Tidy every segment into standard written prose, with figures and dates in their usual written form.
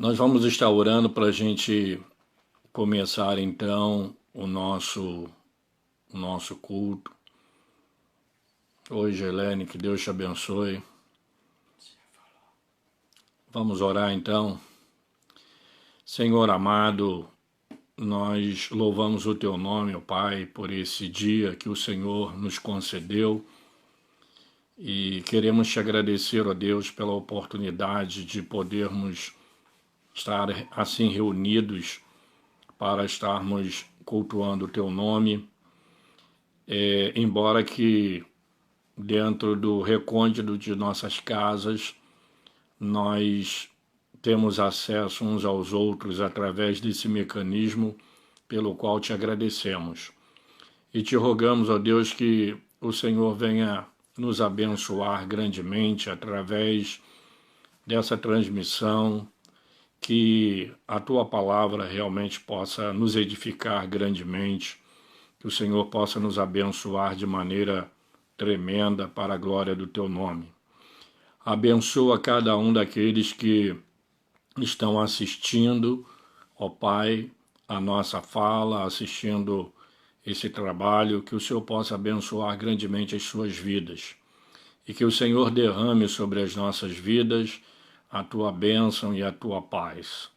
Nós vamos estar orando para a gente começar então o nosso culto. Hoje, Helene, que Deus te abençoe. Vamos orar então. Senhor amado, nós louvamos o teu nome, ó Pai, por esse dia que o Senhor nos concedeu e queremos te agradecer, ó Deus, pela oportunidade de podermos estar assim reunidos para estarmos cultuando o teu nome, embora que dentro do recôndito de nossas casas nós temos acesso uns aos outros através desse mecanismo pelo qual te agradecemos. E te rogamos, ó Deus, que o Senhor venha nos abençoar grandemente através dessa transmissão, que a tua palavra realmente possa nos edificar grandemente, que o Senhor possa nos abençoar de maneira tremenda para a glória do teu nome. Abençoa cada um daqueles que estão assistindo, ó Pai, a nossa fala, assistindo esse trabalho, que o Senhor possa abençoar grandemente as suas vidas e que o Senhor derrame sobre as nossas vidas a tua bênção e a tua paz.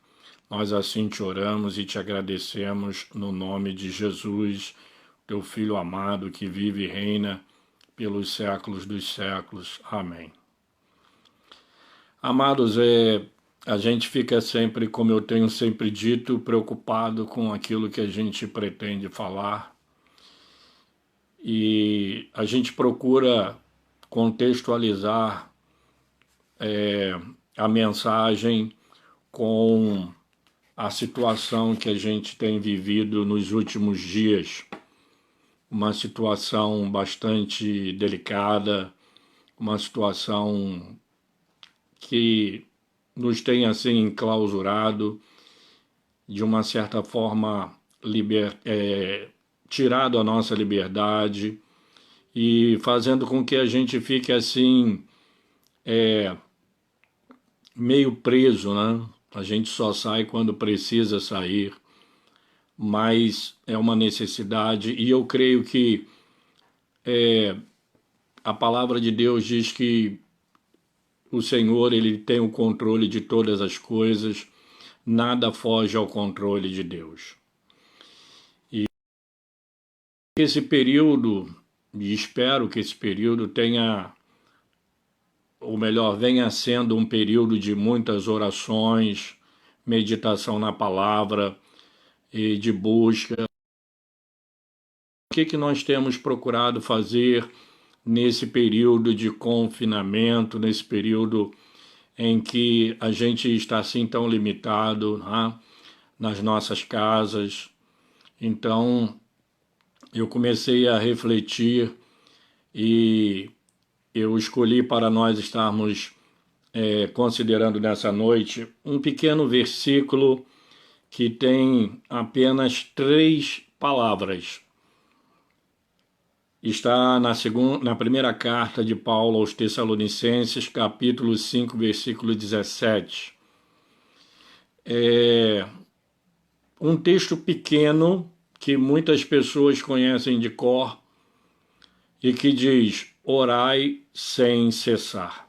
Nós assim te oramos e te agradecemos no nome de Jesus, teu Filho amado, que vive e reina pelos séculos dos séculos. Amém. Amados, a gente fica sempre, como eu tenho sempre dito, preocupado com aquilo que a gente pretende falar, e a gente procura contextualizar a mensagem com a situação que a gente tem vivido nos últimos dias, uma situação bastante delicada, uma situação que nos tem assim enclausurado, de uma certa forma tirado a nossa liberdade e fazendo com que a gente fique assim meio preso, né? A gente só sai quando precisa sair, mas é uma necessidade, e eu creio que a palavra de Deus diz que o Senhor, ele tem o controle de todas as coisas, nada foge ao controle de Deus. E esse período, e espero que esse período tenha, ou melhor, venha sendo um período de muitas orações, meditação na palavra e de busca. O que nós temos procurado fazer nesse período de confinamento, nesse período em que a gente está assim tão limitado, né, nas nossas casas? Então eu comecei a refletir e eu escolhi para nós estarmos considerando nessa noite um pequeno versículo que tem apenas 3 palavras. Está na primeira carta de Paulo aos Tessalonicenses, capítulo 5, versículo 17. É um texto pequeno que muitas pessoas conhecem de cor e que diz: orai sem cessar.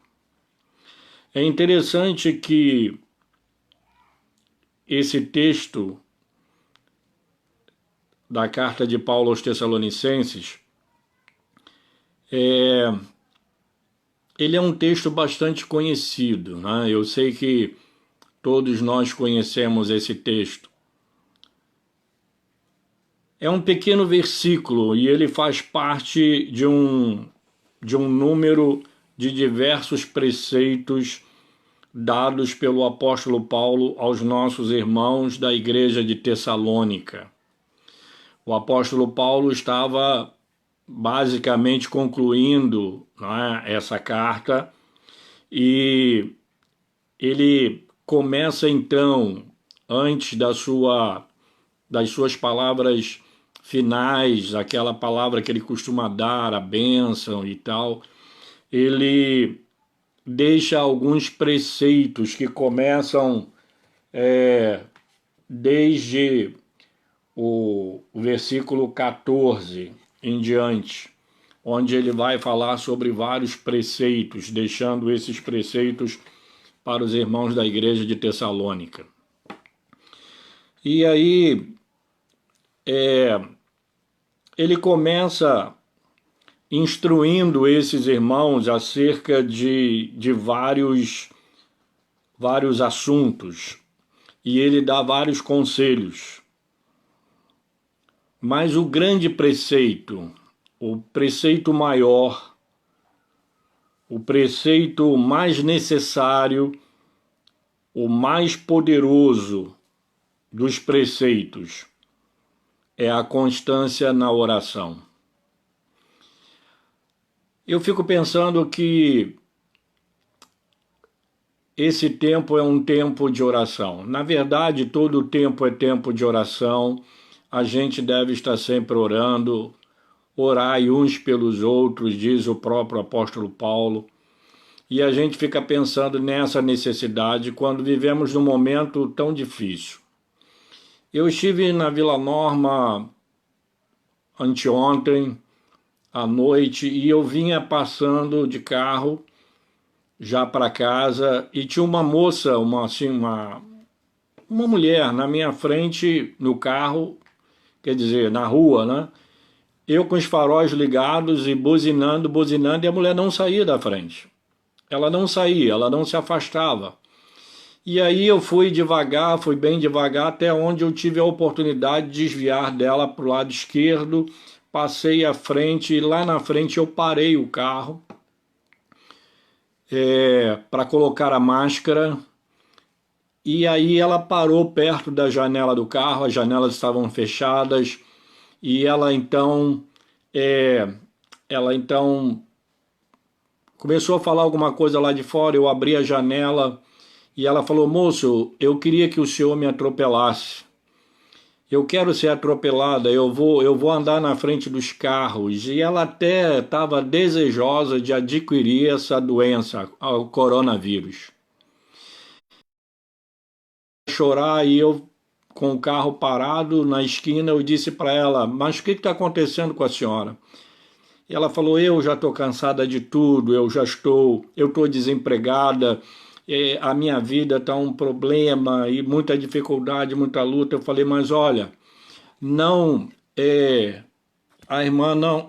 É interessante que esse texto da carta de Paulo aos Tessalonicenses, ele é um texto bastante conhecido, né? Eu sei que todos nós conhecemos esse texto. É um pequeno versículo e ele faz parte de um número de diversos preceitos dados pelo apóstolo Paulo aos nossos irmãos da igreja de Tessalônica. O apóstolo Paulo estava basicamente concluindo, né, essa carta, e ele começa então, antes das suas palavras finais, aquela palavra que ele costuma dar, a bênção e tal, ele deixa alguns preceitos que começam desde o versículo 14 em diante, onde ele vai falar sobre vários preceitos, deixando esses preceitos para os irmãos da igreja de Tessalônica. E aí ele começa instruindo esses irmãos acerca de vários assuntos, e ele dá vários conselhos. Mas o grande preceito, o preceito maior, o preceito mais necessário, o mais poderoso dos preceitos é a constância na oração. Eu fico pensando que esse tempo é um tempo de oração. Na verdade, todo o tempo é tempo de oração. A gente deve estar sempre orando. Orai uns pelos outros, diz o próprio apóstolo Paulo. E a gente fica pensando nessa necessidade quando vivemos num momento tão difícil. Eu estive na Vila Norma anteontem à noite e eu vinha passando de carro já para casa e tinha uma moça, uma mulher na minha frente no carro, quer dizer, na rua, né? Eu com os faróis ligados e buzinando, e a mulher não saía da frente. Ela não saía, ela não se afastava. E aí eu fui devagar, fui bem devagar, até onde eu tive a oportunidade de desviar dela para o lado esquerdo, passei à frente e lá na frente eu parei o carro para colocar a máscara. E aí ela parou perto da janela do carro, as janelas estavam fechadas, e ela então começou a falar alguma coisa lá de fora. Eu abri a janela e ela falou: moço, eu queria que o senhor me atropelasse. Eu quero ser atropelada, eu vou andar na frente dos carros. E ela até estava desejosa de adquirir essa doença, o coronavírus. Chorar, e eu com o carro parado na esquina, eu disse para ela: mas o que está acontecendo com a senhora? E ela falou: eu já estou cansada de tudo, eu estou desempregada, a minha vida está um problema e muita dificuldade, muita luta. Eu falei: mas olha, não, a irmã não...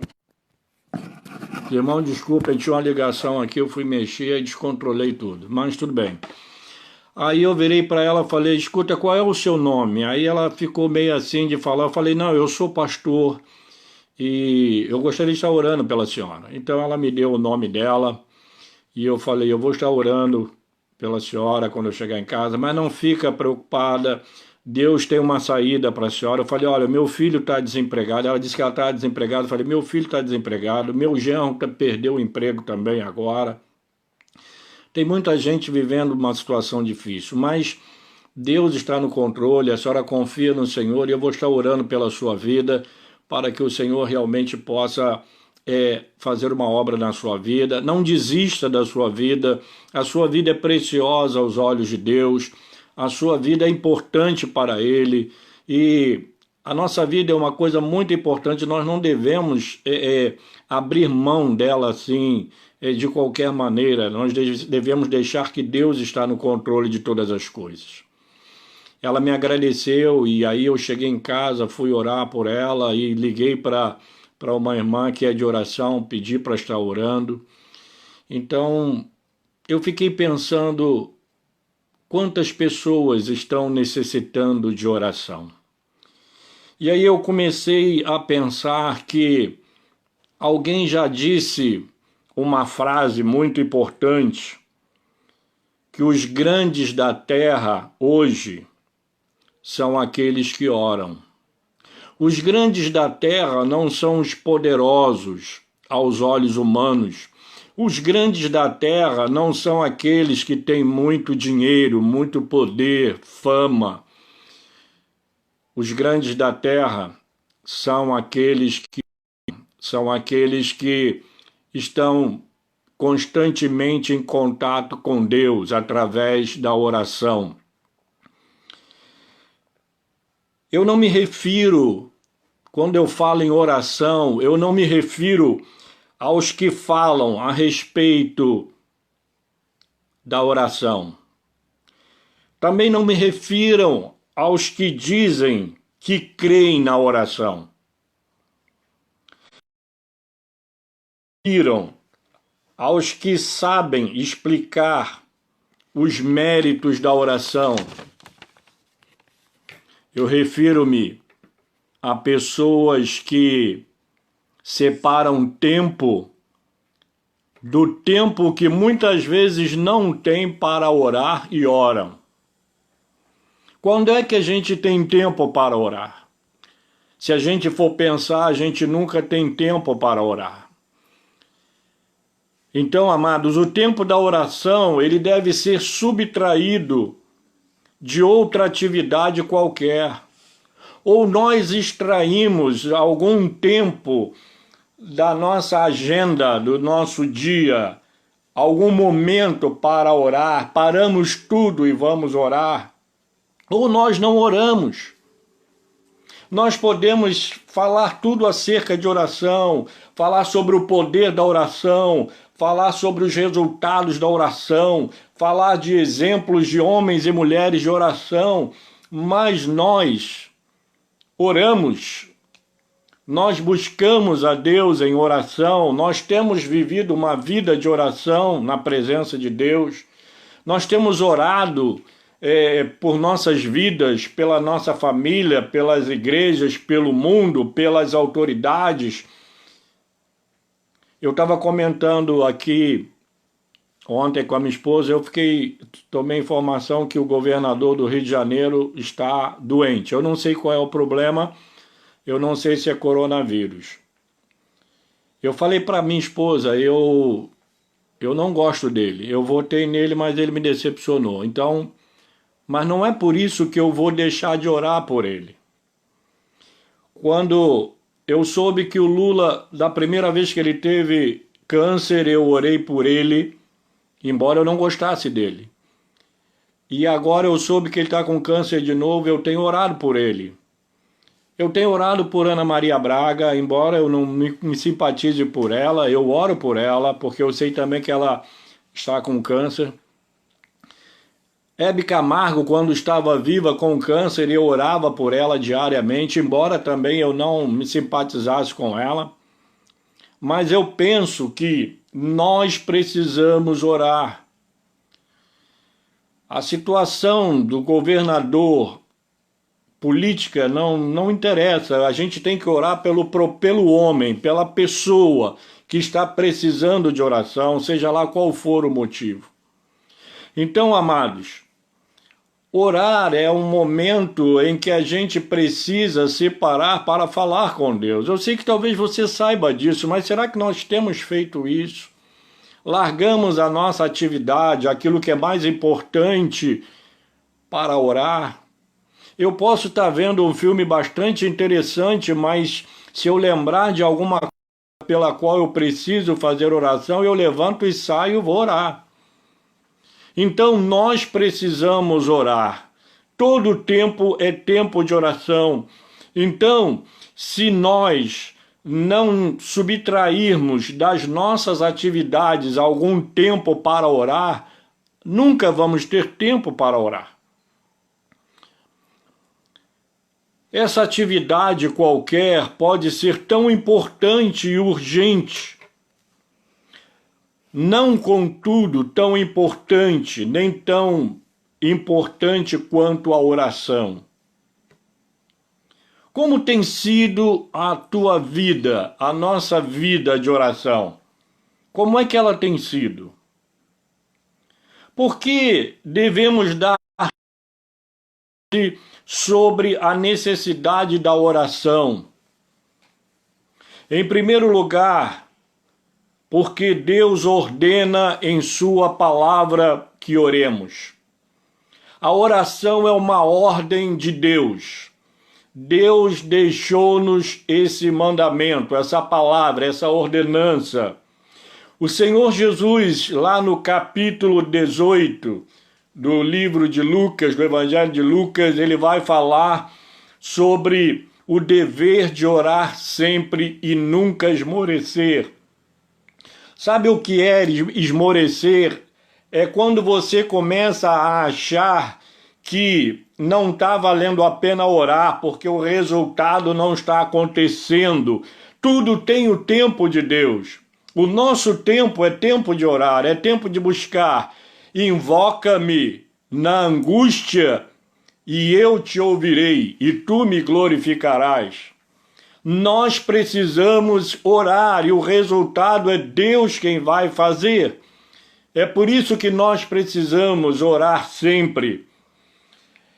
Irmão, desculpa, tinha uma ligação aqui, eu fui mexer e descontrolei tudo, mas tudo bem. Aí eu virei para ela e falei: escuta, qual é o seu nome? Aí ela ficou meio assim de falar. Eu falei: não, eu sou pastor e eu gostaria de estar orando pela senhora. Então ela me deu o nome dela e eu falei: eu vou estar orando pela senhora quando eu chegar em casa, mas não fica preocupada, Deus tem uma saída para a senhora. Eu falei: olha, meu filho está desempregado. Ela disse que ela está desempregada. Eu falei: meu filho está desempregado, meu genro perdeu o emprego também agora. Tem muita gente vivendo uma situação difícil, mas Deus está no controle, a senhora confia no Senhor e eu vou estar orando pela sua vida para que o Senhor realmente possa fazer uma obra na sua vida. Não desista da sua vida, a sua vida é preciosa aos olhos de Deus, a sua vida é importante para Ele e a nossa vida é uma coisa muito importante, nós não devemos abrir mão dela assim, de qualquer maneira. Nós devemos deixar que Deus está no controle de todas as coisas. Ela me agradeceu e aí eu cheguei em casa, fui orar por ela e liguei para uma irmã que é de oração, pedi para estar orando. Então eu fiquei pensando quantas pessoas estão necessitando de oração. E aí eu comecei a pensar que alguém já disse uma frase muito importante, que os grandes da terra hoje são aqueles que oram. Os grandes da terra não são os poderosos aos olhos humanos. Os grandes da terra não são aqueles que têm muito dinheiro, muito poder, fama. Os grandes da terra são aqueles que estão constantemente em contato com Deus através da oração. Eu não me refiro, quando eu falo em oração, eu não me refiro aos que falam a respeito da oração. Também não me refiro aos que dizem que creem na oração. Refiro aos que sabem explicar os méritos da oração. Eu refiro-me a pessoas que separam tempo do tempo que muitas vezes não tem para orar e oram. Quando é que a gente tem tempo para orar? Se a gente for pensar, a gente nunca tem tempo para orar. Então, amados, o tempo da oração, ele deve ser subtraído de outra atividade qualquer. Ou nós extraímos algum tempo da nossa agenda, do nosso dia, algum momento para orar, paramos tudo e vamos orar, ou nós não oramos. Nós podemos falar tudo acerca de oração, falar sobre o poder da oração, falar sobre os resultados da oração, falar de exemplos de homens e mulheres de oração, mas nós oramos, nós buscamos a Deus em oração, nós temos vivido uma vida de oração na presença de Deus, nós temos orado por nossas vidas, pela nossa família, pelas igrejas, pelo mundo, pelas autoridades. Eu estava comentando aqui ontem com a minha esposa, tomei informação que o governador do Rio de Janeiro está doente. Eu não sei qual é o problema, eu não sei se é coronavírus. Eu falei para minha esposa, eu não gosto dele, eu votei nele, mas ele me decepcionou. Então, mas não é por isso que eu vou deixar de orar por ele. Quando eu soube que o Lula, da primeira vez que ele teve câncer, eu orei por ele, embora eu não gostasse dele. E agora eu soube que ele está com câncer de novo, eu tenho orado por ele. Eu tenho orado por Ana Maria Braga, embora eu não me simpatize por ela, eu oro por ela, porque eu sei também que ela está com câncer. Hebe Camargo, quando estava viva com câncer, eu orava por ela diariamente, embora também eu não me simpatizasse com ela. Mas eu penso que nós precisamos orar. A situação do governador política não interessa, a gente tem que orar pelo homem, pela pessoa que está precisando de oração, seja lá qual for o motivo. Então, amados, orar é um momento em que a gente precisa separar para falar com Deus. Eu sei que talvez você saiba disso, mas será que nós temos feito isso? Largamos a nossa atividade, aquilo que é mais importante, para orar? Eu posso estar vendo um filme bastante interessante, mas se eu lembrar de alguma coisa pela qual eu preciso fazer oração, eu levanto e saio e vou orar. Então nós precisamos orar. Todo tempo é tempo de oração. Então, se nós não subtrairmos das nossas atividades algum tempo para orar, nunca vamos ter tempo para orar. Essa atividade qualquer pode ser tão importante e urgente, não, contudo, tão importante, nem tão importante quanto a oração. Como tem sido a tua vida, a nossa vida de oração? Como é que ela tem sido? Por que devemos dar sobre a necessidade da oração? Em primeiro lugar, porque Deus ordena em sua palavra que oremos. A oração é uma ordem de Deus. Deus deixou-nos esse mandamento, essa palavra, essa ordenança. O Senhor Jesus, lá no capítulo 18 do livro de Lucas, do Evangelho de Lucas, ele vai falar sobre o dever de orar sempre e nunca esmorecer. Sabe o que é esmorecer? É quando você começa a achar que não está valendo a pena orar, porque o resultado não está acontecendo. Tudo tem o tempo de Deus. O nosso tempo é tempo de orar, é tempo de buscar. Invoca-me na angústia e eu te ouvirei, e tu me glorificarás. Nós precisamos orar e o resultado é Deus quem vai fazer. É por isso que nós precisamos orar sempre.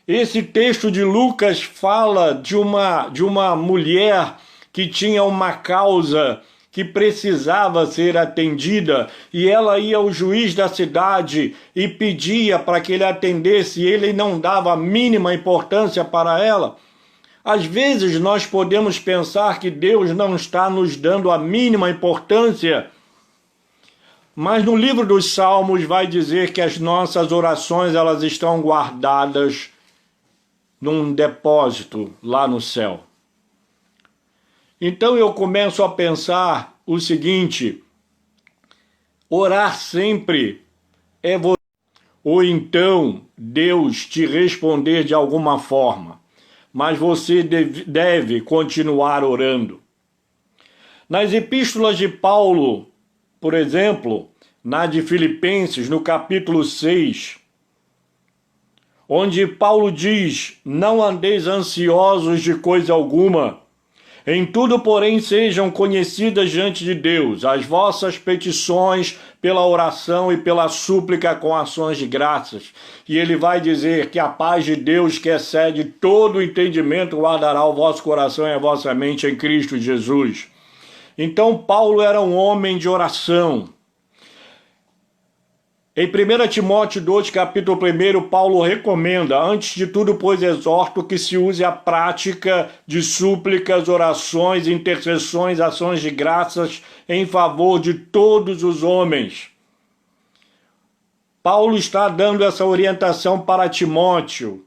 Esse texto de Lucas fala de uma mulher que tinha uma causa que precisava ser atendida, e ela ia ao juiz da cidade e pedia para que ele atendesse, e ele não dava a mínima importância para ela. Às vezes nós podemos pensar que Deus não está nos dando a mínima importância, mas no livro dos Salmos vai dizer que as nossas orações elas estão guardadas num depósito lá no céu. Então eu começo a pensar o seguinte: orar sempre é você, ou então Deus te responder de alguma forma, mas você deve continuar orando. Nas epístolas de Paulo, por exemplo, na de Filipenses, no capítulo 6, onde Paulo diz: não andeis ansiosos de coisa alguma, em tudo, porém, sejam conhecidas diante de Deus as vossas petições pela oração e pela súplica com ações de graças. E ele vai dizer que a paz de Deus, que excede todo o entendimento, guardará o vosso coração e a vossa mente em Cristo Jesus. Então, Paulo era um homem de oração. Em 1 Timóteo 2, capítulo 1, Paulo recomenda: antes de tudo, pois, exorto que se use a prática de súplicas, orações, intercessões, ações de graças em favor de todos os homens. Paulo está dando essa orientação para Timóteo,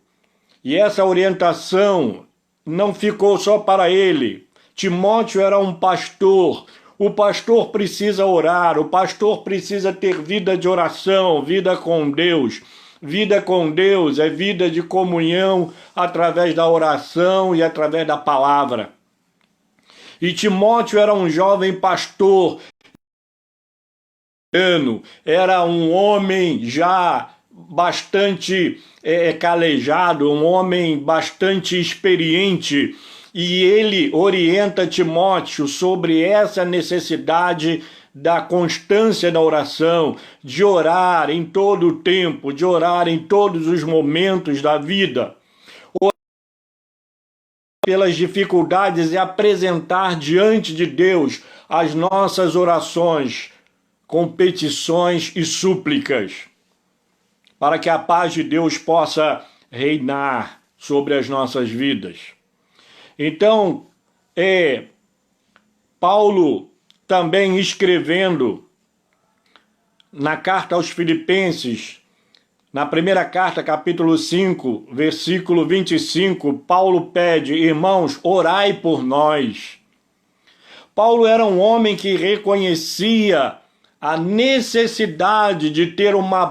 e essa orientação não ficou só para ele. Timóteo era um pastor. O pastor precisa orar, o pastor precisa ter vida de oração, vida com Deus. Vida com Deus é vida de comunhão através da oração e através da palavra. E Timóteo era um jovem pastor, era um homem já bastante calejado, um homem bastante experiente. E ele orienta Timóteo sobre essa necessidade da constância da oração, de orar em todo o tempo, de orar em todos os momentos da vida. Orar pelas dificuldades e apresentar diante de Deus as nossas orações com petições e súplicas, para que a paz de Deus possa reinar sobre as nossas vidas. Então, Paulo também escrevendo na carta aos Filipenses, na primeira carta, capítulo 5, versículo 25, Paulo pede: irmãos, orai por nós. Paulo era um homem que reconhecia a necessidade de ter uma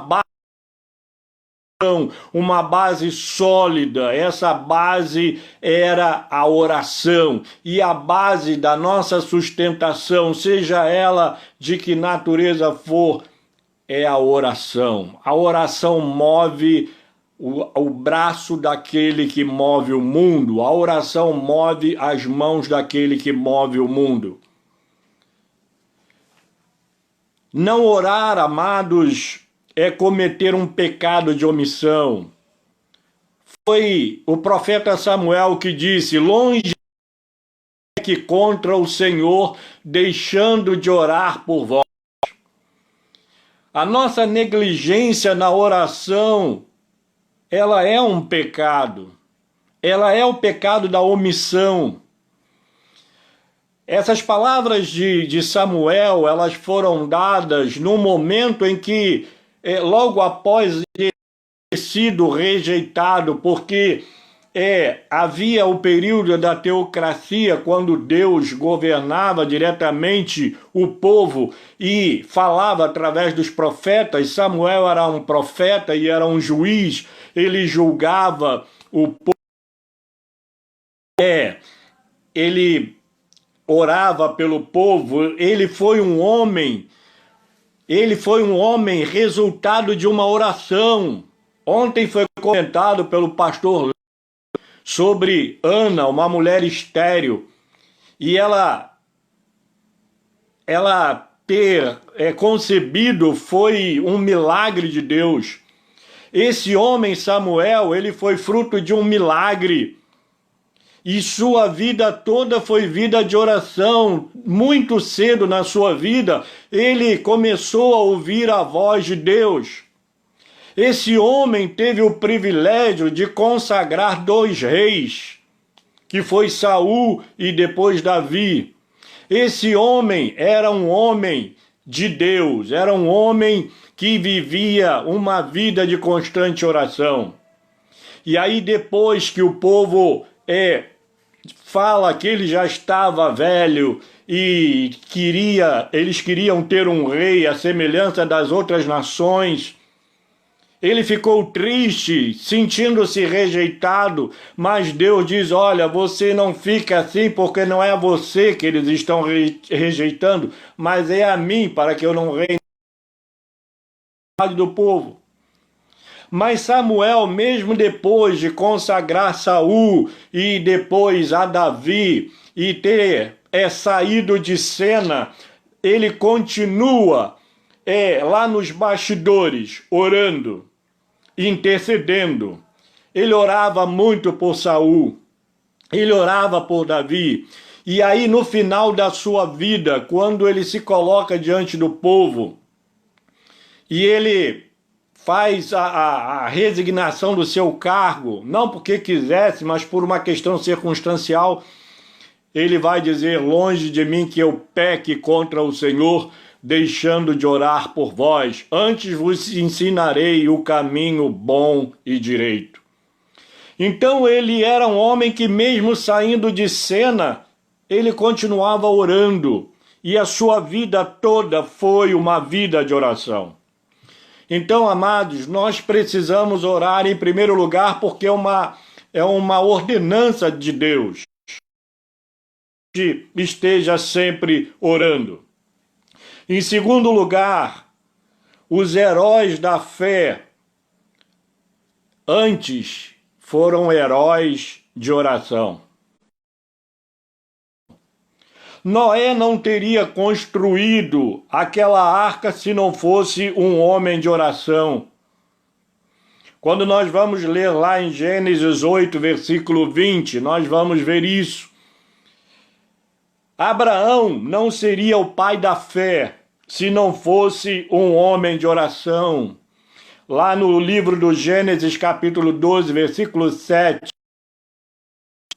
base sólida. Essa base era a oração, e a base da nossa sustentação, seja ela de que natureza for, é a oração. A oração move o braço daquele que move o mundo, a oração move as mãos daquele que move o mundo. Não orar, amados, é cometer um pecado de omissão. Foi o profeta Samuel que disse: longe que contra o Senhor, deixando de orar por vós. A nossa negligência na oração, ela é um pecado. Ela é o pecado da omissão. Essas palavras de Samuel, elas foram dadas no momento em que, logo após ter sido rejeitado, porque havia o período da teocracia, quando Deus governava diretamente o povo e falava através dos profetas. Samuel era um profeta e era um juiz, ele julgava o povo, ele orava pelo povo, ele foi um homem resultado de uma oração. Ontem foi comentado pelo pastor sobre Ana, uma mulher estéril, e ela ter concebido foi um milagre de Deus. Esse homem, Samuel, ele foi fruto de um milagre, e sua vida toda foi vida de oração. Muito cedo na sua vida, ele começou a ouvir a voz de Deus. Esse homem teve o privilégio de consagrar 2 reis, que foi Saul e depois Davi. Esse homem era um homem de Deus, era um homem que vivia uma vida de constante oração. E aí, depois que o povo fala que ele já estava velho e eles queriam ter um rei à semelhança das outras nações, ele ficou triste, sentindo-se rejeitado, mas Deus diz: olha, você não fica assim, porque não é a você que eles estão rejeitando, mas é a mim, para que eu não reine do povo. Mas Samuel, mesmo depois de consagrar Saul e depois a Davi e ter saído de cena, ele continua lá nos bastidores, orando, intercedendo. Ele orava muito por Saul, ele orava por Davi. E aí, no final da sua vida, quando ele se coloca diante do povo e ele faz a resignação do seu cargo, não porque quisesse, mas por uma questão circunstancial, ele vai dizer: longe de mim que eu peque contra o Senhor, deixando de orar por vós. Antes vos ensinarei o caminho bom e direito. Então ele era um homem que, mesmo saindo de cena, ele continuava orando. E a sua vida toda foi uma vida de oração. Então, amados, nós precisamos orar em primeiro lugar, porque é uma ordenança de Deus que esteja sempre orando. Em segundo lugar, os heróis da fé antes foram heróis de oração. Noé não teria construído aquela arca se não fosse um homem de oração. Quando nós vamos ler lá em Gênesis 8, versículo 20, nós vamos ver isso. Abraão não seria o pai da fé se não fosse um homem de oração. Lá no livro do Gênesis, capítulo 12, versículo 7,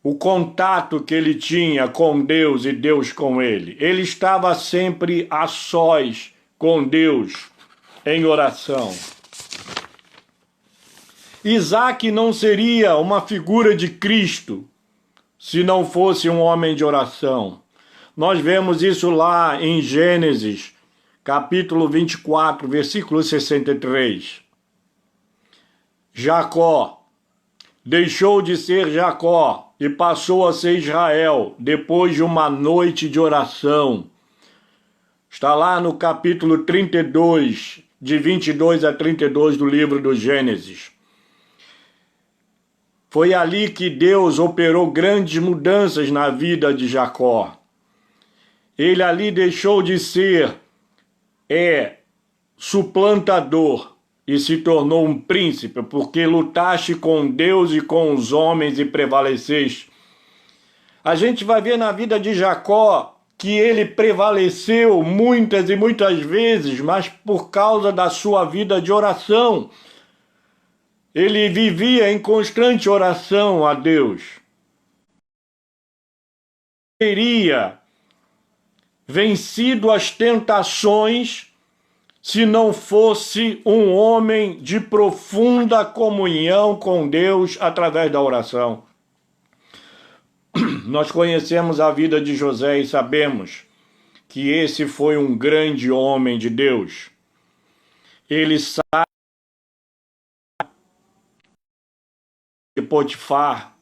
o contato que ele tinha com Deus e Deus com ele. Ele estava sempre a sós com Deus, em oração. Isaac não seria uma figura de Cristo se não fosse um homem de oração. Nós vemos isso lá em Gênesis, capítulo 24, versículo 63. Jacó deixou de ser Jacó e passou a ser Israel depois de uma noite de oração. Está lá no capítulo 32, de 22 a 32 do livro do Gênesis. Foi ali que Deus operou grandes mudanças na vida de Jacó. Ele ali deixou de ser suplantador e se tornou um príncipe, porque lutaste com Deus e com os homens e prevaleceste. A gente vai ver na vida de Jacó que ele prevaleceu muitas e muitas vezes, mas por causa da sua vida de oração. Ele vivia em constante oração a Deus. Teria vencido as tentações se não fosse um homem de profunda comunhão com Deus através da oração. Nós conhecemos a vida de José e sabemos que esse foi um grande homem de Deus. Ele sai de Potifar,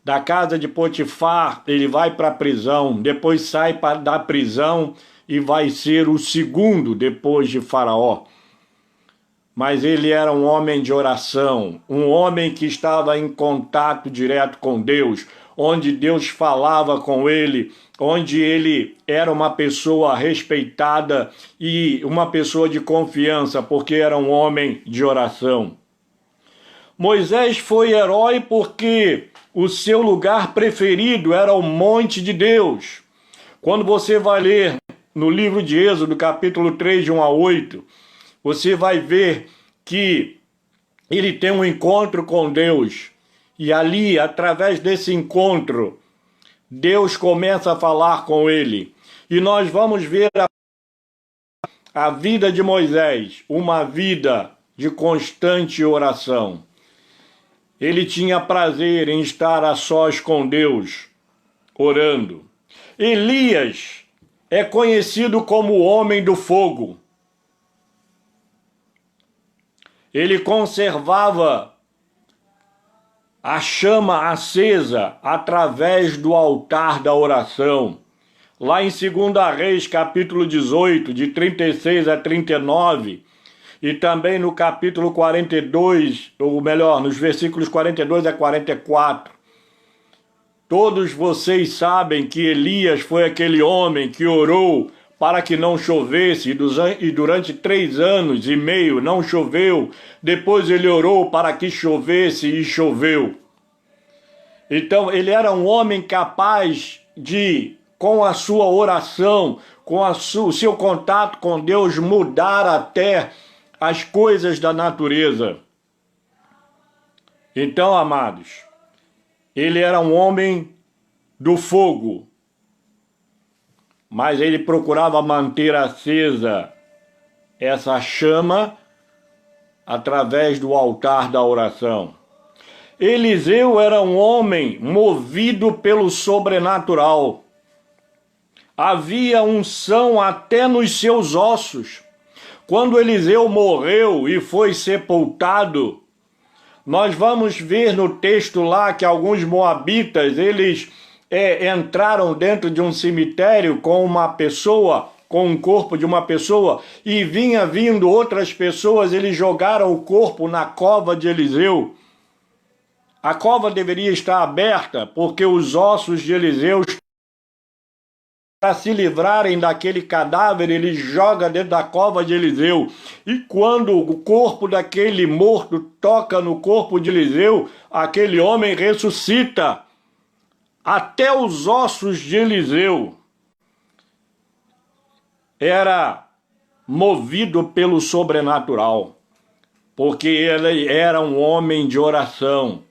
da casa de Potifar, ele vai para a prisão, depois sai da prisão e vai ser o segundo depois de Faraó. Mas ele era um homem de oração, um homem que estava em contato direto com Deus, onde Deus falava com ele, onde ele era uma pessoa respeitada e uma pessoa de confiança, porque era um homem de oração. Moisés foi herói porque o seu lugar preferido era o monte de Deus. Quando você vai ler no livro de Êxodo, capítulo 3, de 1 a 8, você vai ver que ele tem um encontro com Deus. E ali, através desse encontro, Deus começa a falar com ele. E nós vamos ver a vida de Moisés, uma vida de constante oração. Ele tinha prazer em estar a sós com Deus, orando. Elias é conhecido como o homem do fogo. Ele conservava a chama acesa através do altar da oração. Lá em 2 Reis, capítulo 18, de 36 a 39, e também no capítulo 42, ou melhor, nos versículos 42 a 44, todos vocês sabem que Elias foi aquele homem que orou para que não chovesse, e durante 3 anos e meio não choveu. Depois ele orou para que chovesse e choveu. Então ele era um homem capaz de, com a sua oração, com o seu contato com Deus, mudar até as coisas da natureza. Então, amados, ele era um homem do fogo, mas ele procurava manter acesa essa chama através do altar da oração. Eliseu era um homem movido pelo sobrenatural. Havia unção até nos seus ossos. Quando Eliseu morreu e foi sepultado, nós vamos ver no texto lá que alguns moabitas, eles entraram dentro de um cemitério com uma pessoa, com um corpo de uma pessoa, e vinha vindo outras pessoas, eles jogaram o corpo na cova de Eliseu. A cova deveria estar aberta, porque os ossos de Eliseu, para se livrarem daquele cadáver, ele joga dentro da cova de Eliseu. E quando o corpo daquele morto toca no corpo de Eliseu, aquele homem ressuscita. Até os ossos de Eliseu era movido pelo sobrenatural, porque ele era um homem de oração,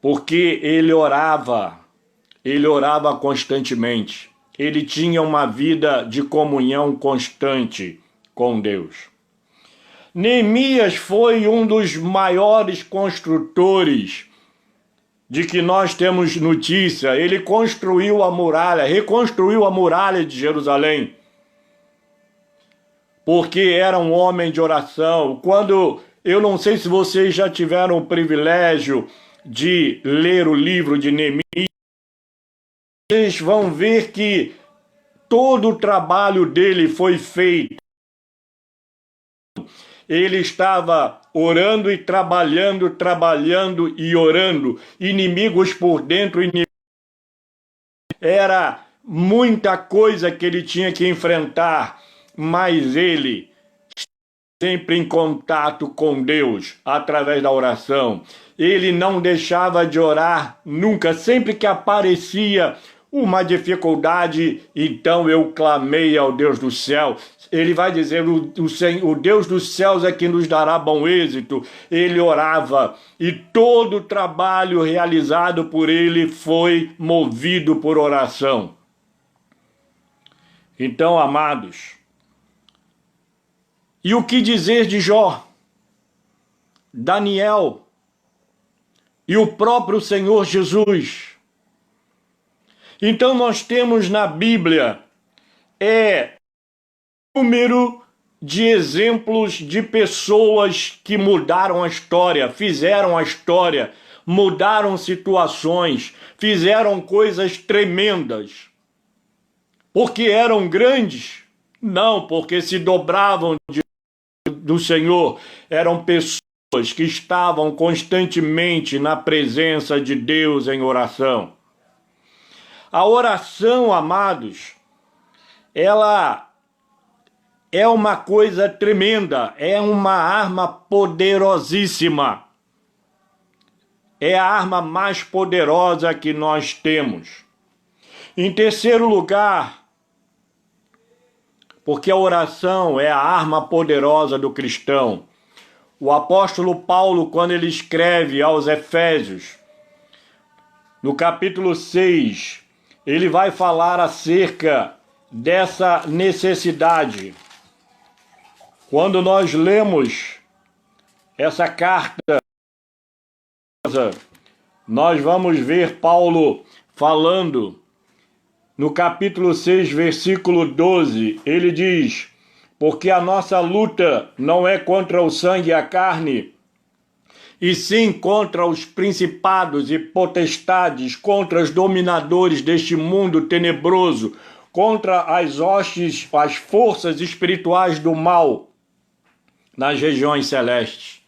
porque ele orava constantemente, ele tinha uma vida de comunhão constante com Deus. Neemias foi um dos maiores construtores de que nós temos notícia. Ele construiu a muralha, reconstruiu a muralha de Jerusalém, porque era um homem de oração. Eu não sei se vocês já tiveram o privilégio de ler o livro de Neemias, vocês vão ver que todo o trabalho dele foi feito. Ele estava orando e trabalhando e orando. Inimigos por dentro, era muita coisa que ele tinha que enfrentar, mas ele sempre em contato com Deus, através da oração. Ele não deixava de orar nunca. Sempre que aparecia uma dificuldade, então eu clamei ao Deus do céu. Ele vai dizer, o Deus dos céus é que nos dará bom êxito. Ele orava e todo o trabalho realizado por ele foi movido por oração. Então, amados, e o que dizer de Jó, Daniel e o próprio Senhor Jesus. Então nós temos na Bíblia número de exemplos de pessoas que mudaram a história, fizeram a história, mudaram situações, fizeram coisas tremendas. Porque eram grandes? Não, porque se dobravam do Senhor. Eram pessoas que estavam constantemente na presença de Deus em oração. A oração, amados, ela é uma coisa tremenda, é uma arma poderosíssima. É a arma mais poderosa que nós temos. Em terceiro lugar, porque a oração é a arma poderosa do cristão. O apóstolo Paulo, quando ele escreve aos Efésios, no capítulo 6, ele vai falar acerca dessa necessidade. Quando nós lemos essa carta, nós vamos ver Paulo falando no capítulo 6, versículo 12, ele diz: porque a nossa luta não é contra o sangue e a carne, e sim contra os principados e potestades, contra os dominadores deste mundo tenebroso, contra as hostes, as forças espirituais do mal nas regiões celestes.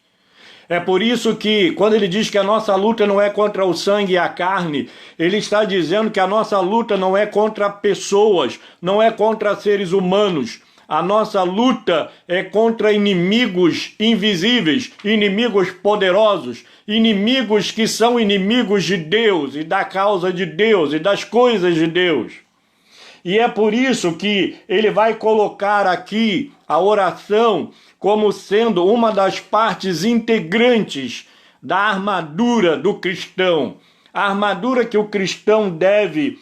É por isso que, quando ele diz que a nossa luta não é contra o sangue e a carne, ele está dizendo que a nossa luta não é contra pessoas, não é contra seres humanos. A nossa luta é contra inimigos invisíveis, inimigos poderosos, inimigos que são inimigos de Deus e da causa de Deus e das coisas de Deus. E é por isso que ele vai colocar aqui a oração como sendo uma das partes integrantes da armadura do cristão. A armadura que o cristão deve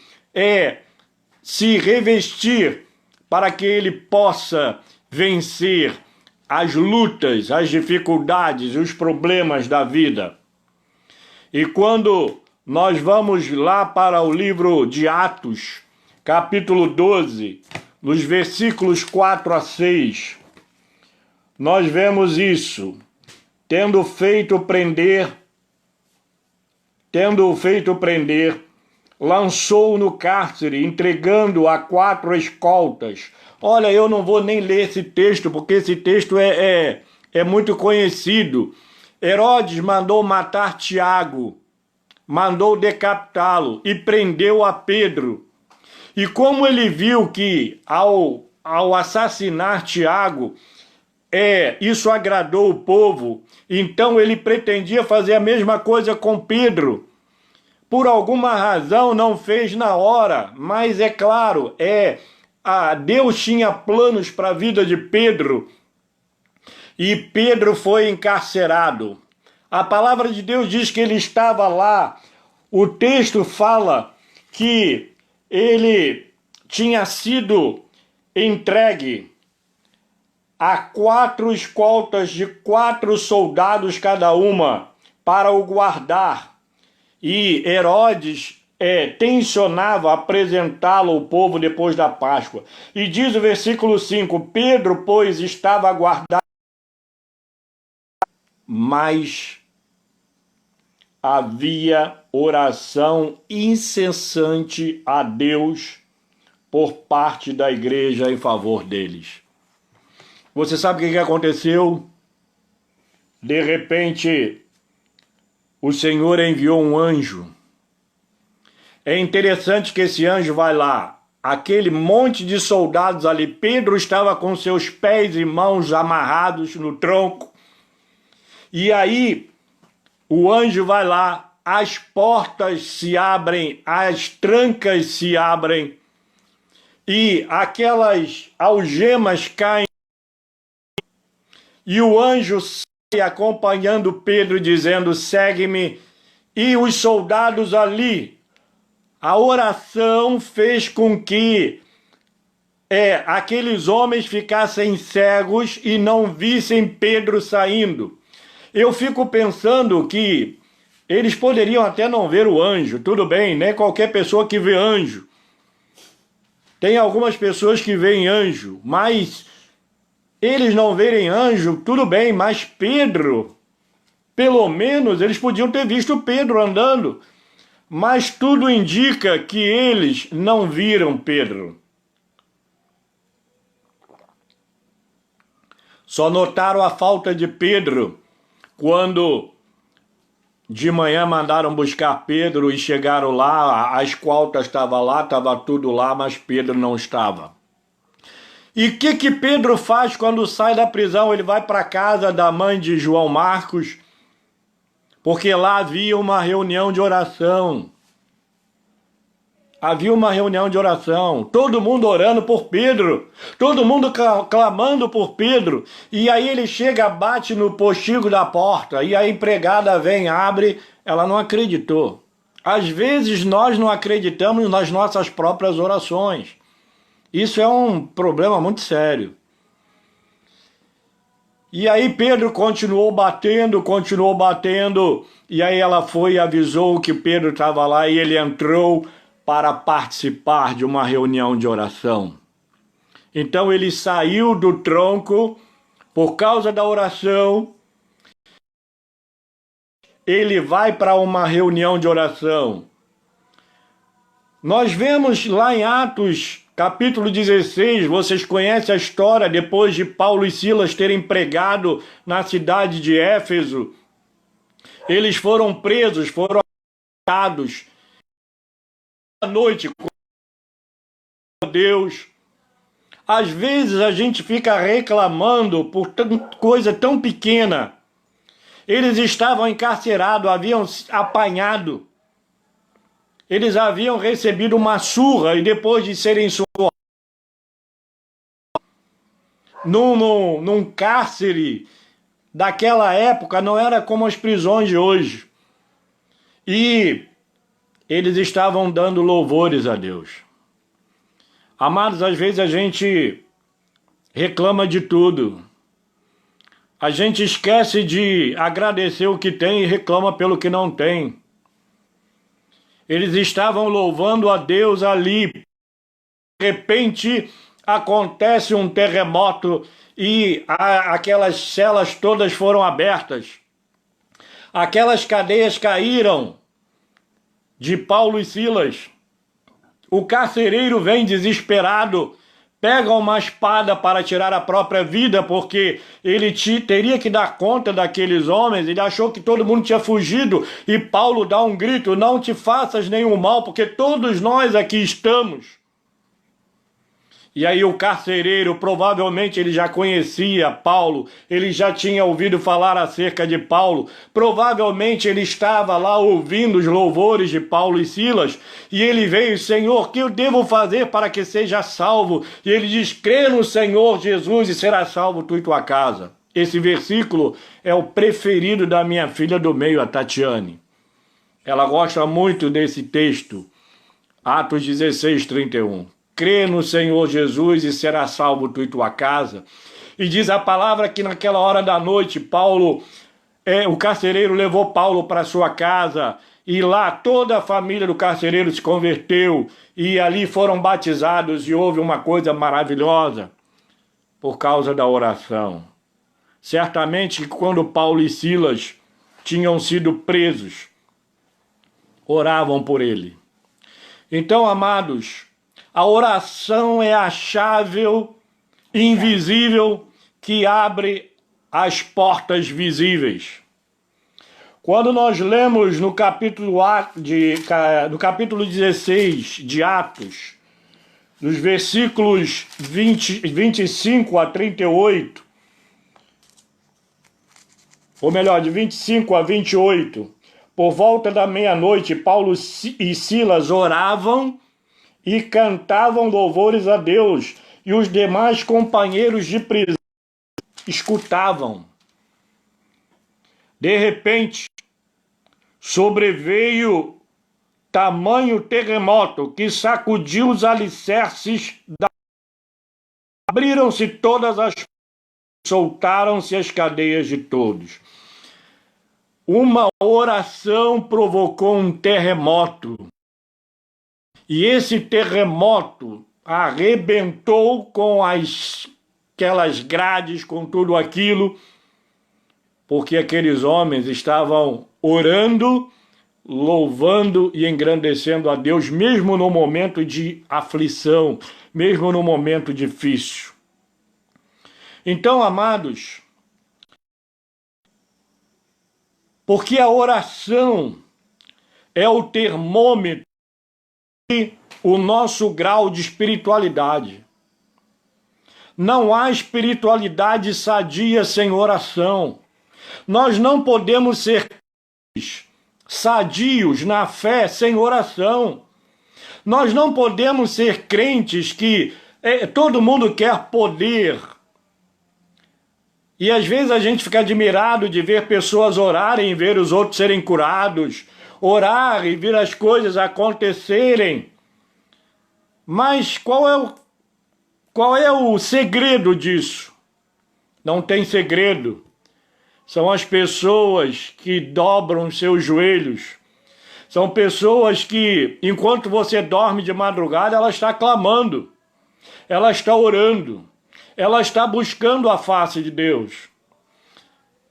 se revestir para que ele possa vencer as lutas, as dificuldades, os problemas da vida. E quando nós vamos lá para o livro de Atos, capítulo 12, nos versículos 4 a 6, nós vemos isso: tendo feito prender, lançou no cárcere, entregando a 4 escoltas. Olha, eu não vou nem ler esse texto, porque esse texto é muito conhecido. Herodes mandou matar Tiago, mandou decapitá-lo e prendeu a Pedro. E como ele viu que ao assassinar Tiago, isso agradou o povo, então ele pretendia fazer a mesma coisa com Pedro. Por alguma razão não fez na hora, mas é claro, Deus tinha planos para a vida de Pedro, e Pedro foi encarcerado. A palavra de Deus diz que ele estava lá. O texto fala que ele tinha sido entregue a 4 escoltas de 4 soldados cada uma para o guardar. E Herodes tensionava apresentá-lo ao povo depois da Páscoa. E diz o versículo 5, Pedro, pois, estava a guardar, mas havia oração incessante a Deus por parte da igreja em favor deles. Você sabe o que aconteceu? De repente, o Senhor enviou um anjo. É interessante que esse anjo vai lá, aquele monte de soldados ali, Pedro estava com seus pés e mãos amarrados no tronco, e aí o anjo vai lá, as portas se abrem, as trancas se abrem, e aquelas algemas caem, e o anjo sai acompanhando Pedro, dizendo, segue-me, e os soldados ali, a oração fez com que aqueles homens ficassem cegos e não vissem Pedro saindo. Eu fico pensando que Eles poderiam até não ver o anjo, tudo bem, né? Qualquer pessoa que vê anjo. Tem algumas pessoas que veem anjo, mas eles não verem anjo, tudo bem, mas Pedro, pelo menos eles podiam ter visto Pedro andando, mas tudo indica que eles não viram Pedro. Só notaram a falta de Pedro quando de manhã mandaram buscar Pedro e chegaram lá, a escolta estava lá, estava tudo lá, mas Pedro não estava. E o que Pedro faz quando sai da prisão? Ele vai para a casa da mãe de João Marcos, porque lá havia uma reunião de oração. Havia uma reunião de oração, todo mundo orando por Pedro, todo mundo clamando por Pedro. E aí ele chega, bate no postigo da porta, e a empregada vem, abre, ela não acreditou. Às vezes nós não acreditamos nas nossas próprias orações. Isso é um problema muito sério. E aí Pedro continuou batendo, e aí ela foi e avisou que Pedro estava lá e ele entrou para participar de uma reunião de oração. Então ele saiu do tronco por causa da oração, ele vai para uma reunião de oração. Nós vemos lá em Atos, capítulo 16, vocês conhecem a história, depois de Paulo e Silas terem pregado na cidade de Éfeso, eles foram presos, foram atacados. À noite, com Deus, às vezes a gente fica reclamando por coisa tão pequena. Eles estavam encarcerados, haviam apanhado, eles haviam recebido uma surra e depois de serem surrados num cárcere daquela época, não era como as prisões de hoje. E eles estavam dando louvores a Deus. Amados, às vezes a gente reclama de tudo. A gente esquece de agradecer o que tem e reclama pelo que não tem. Eles estavam louvando a Deus ali. De repente acontece um terremoto e aquelas celas todas foram abertas. Aquelas cadeias caíram de Paulo e Silas. O carcereiro vem desesperado, pega uma espada para tirar a própria vida, porque ele teria que dar conta daqueles homens. Ele achou que todo mundo tinha fugido, e Paulo dá um grito: não te faças nenhum mal, porque todos nós aqui estamos. E aí o carcereiro, provavelmente ele já conhecia Paulo, ele já tinha ouvido falar acerca de Paulo, provavelmente ele estava lá ouvindo os louvores de Paulo e Silas, e ele veio: Senhor, o que eu devo fazer para que seja salvo? E ele diz: crê no Senhor Jesus e será salvo tu e tua casa. Esse versículo é o preferido da minha filha do meio, a Tatiane. Ela gosta muito desse texto, Atos 16, 31. Crê no Senhor Jesus e será salvo tu e tua casa. E diz a palavra que naquela hora da noite, o carcereiro levou Paulo para sua casa, e lá toda a família do carcereiro se converteu, e ali foram batizados, e houve uma coisa maravilhosa, por causa da oração. Certamente quando Paulo e Silas tinham sido presos, oravam por ele. Então, amados, a oração é a chave invisível que abre as portas visíveis. Quando nós lemos no capítulo 16 de Atos, nos versículos 25 a 38, ou melhor, de 25 a 28, por volta da meia-noite, Paulo e Silas oravam e cantavam louvores a Deus, e os demais companheiros de prisão escutavam. De repente, sobreveio tamanho terremoto que sacudiu os alicerces da... Abriram-se todas as... soltaram-se as cadeias de todos. uma oração provocou um terremoto. E esse terremoto arrebentou com aquelas grades, com tudo aquilo, porque aqueles homens estavam orando, louvando e engrandecendo a Deus, mesmo no momento de aflição, mesmo no momento difícil. Então, amados, porque a oração é o termômetro o nosso grau de espiritualidade. Não há espiritualidade sadia sem oração. Nós não podemos ser sadios na fé sem oração. Nós não podemos ser crentes que todo mundo quer poder. E às vezes a gente fica admirado de ver pessoas orarem e ver os outros serem curados, orar e ver as coisas acontecerem. Mas qual é o segredo disso? Não tem segredo. São as pessoas que dobram seus joelhos. São pessoas que, enquanto você dorme de madrugada, ela está clamando. Ela está orando. Ela está buscando a face de Deus.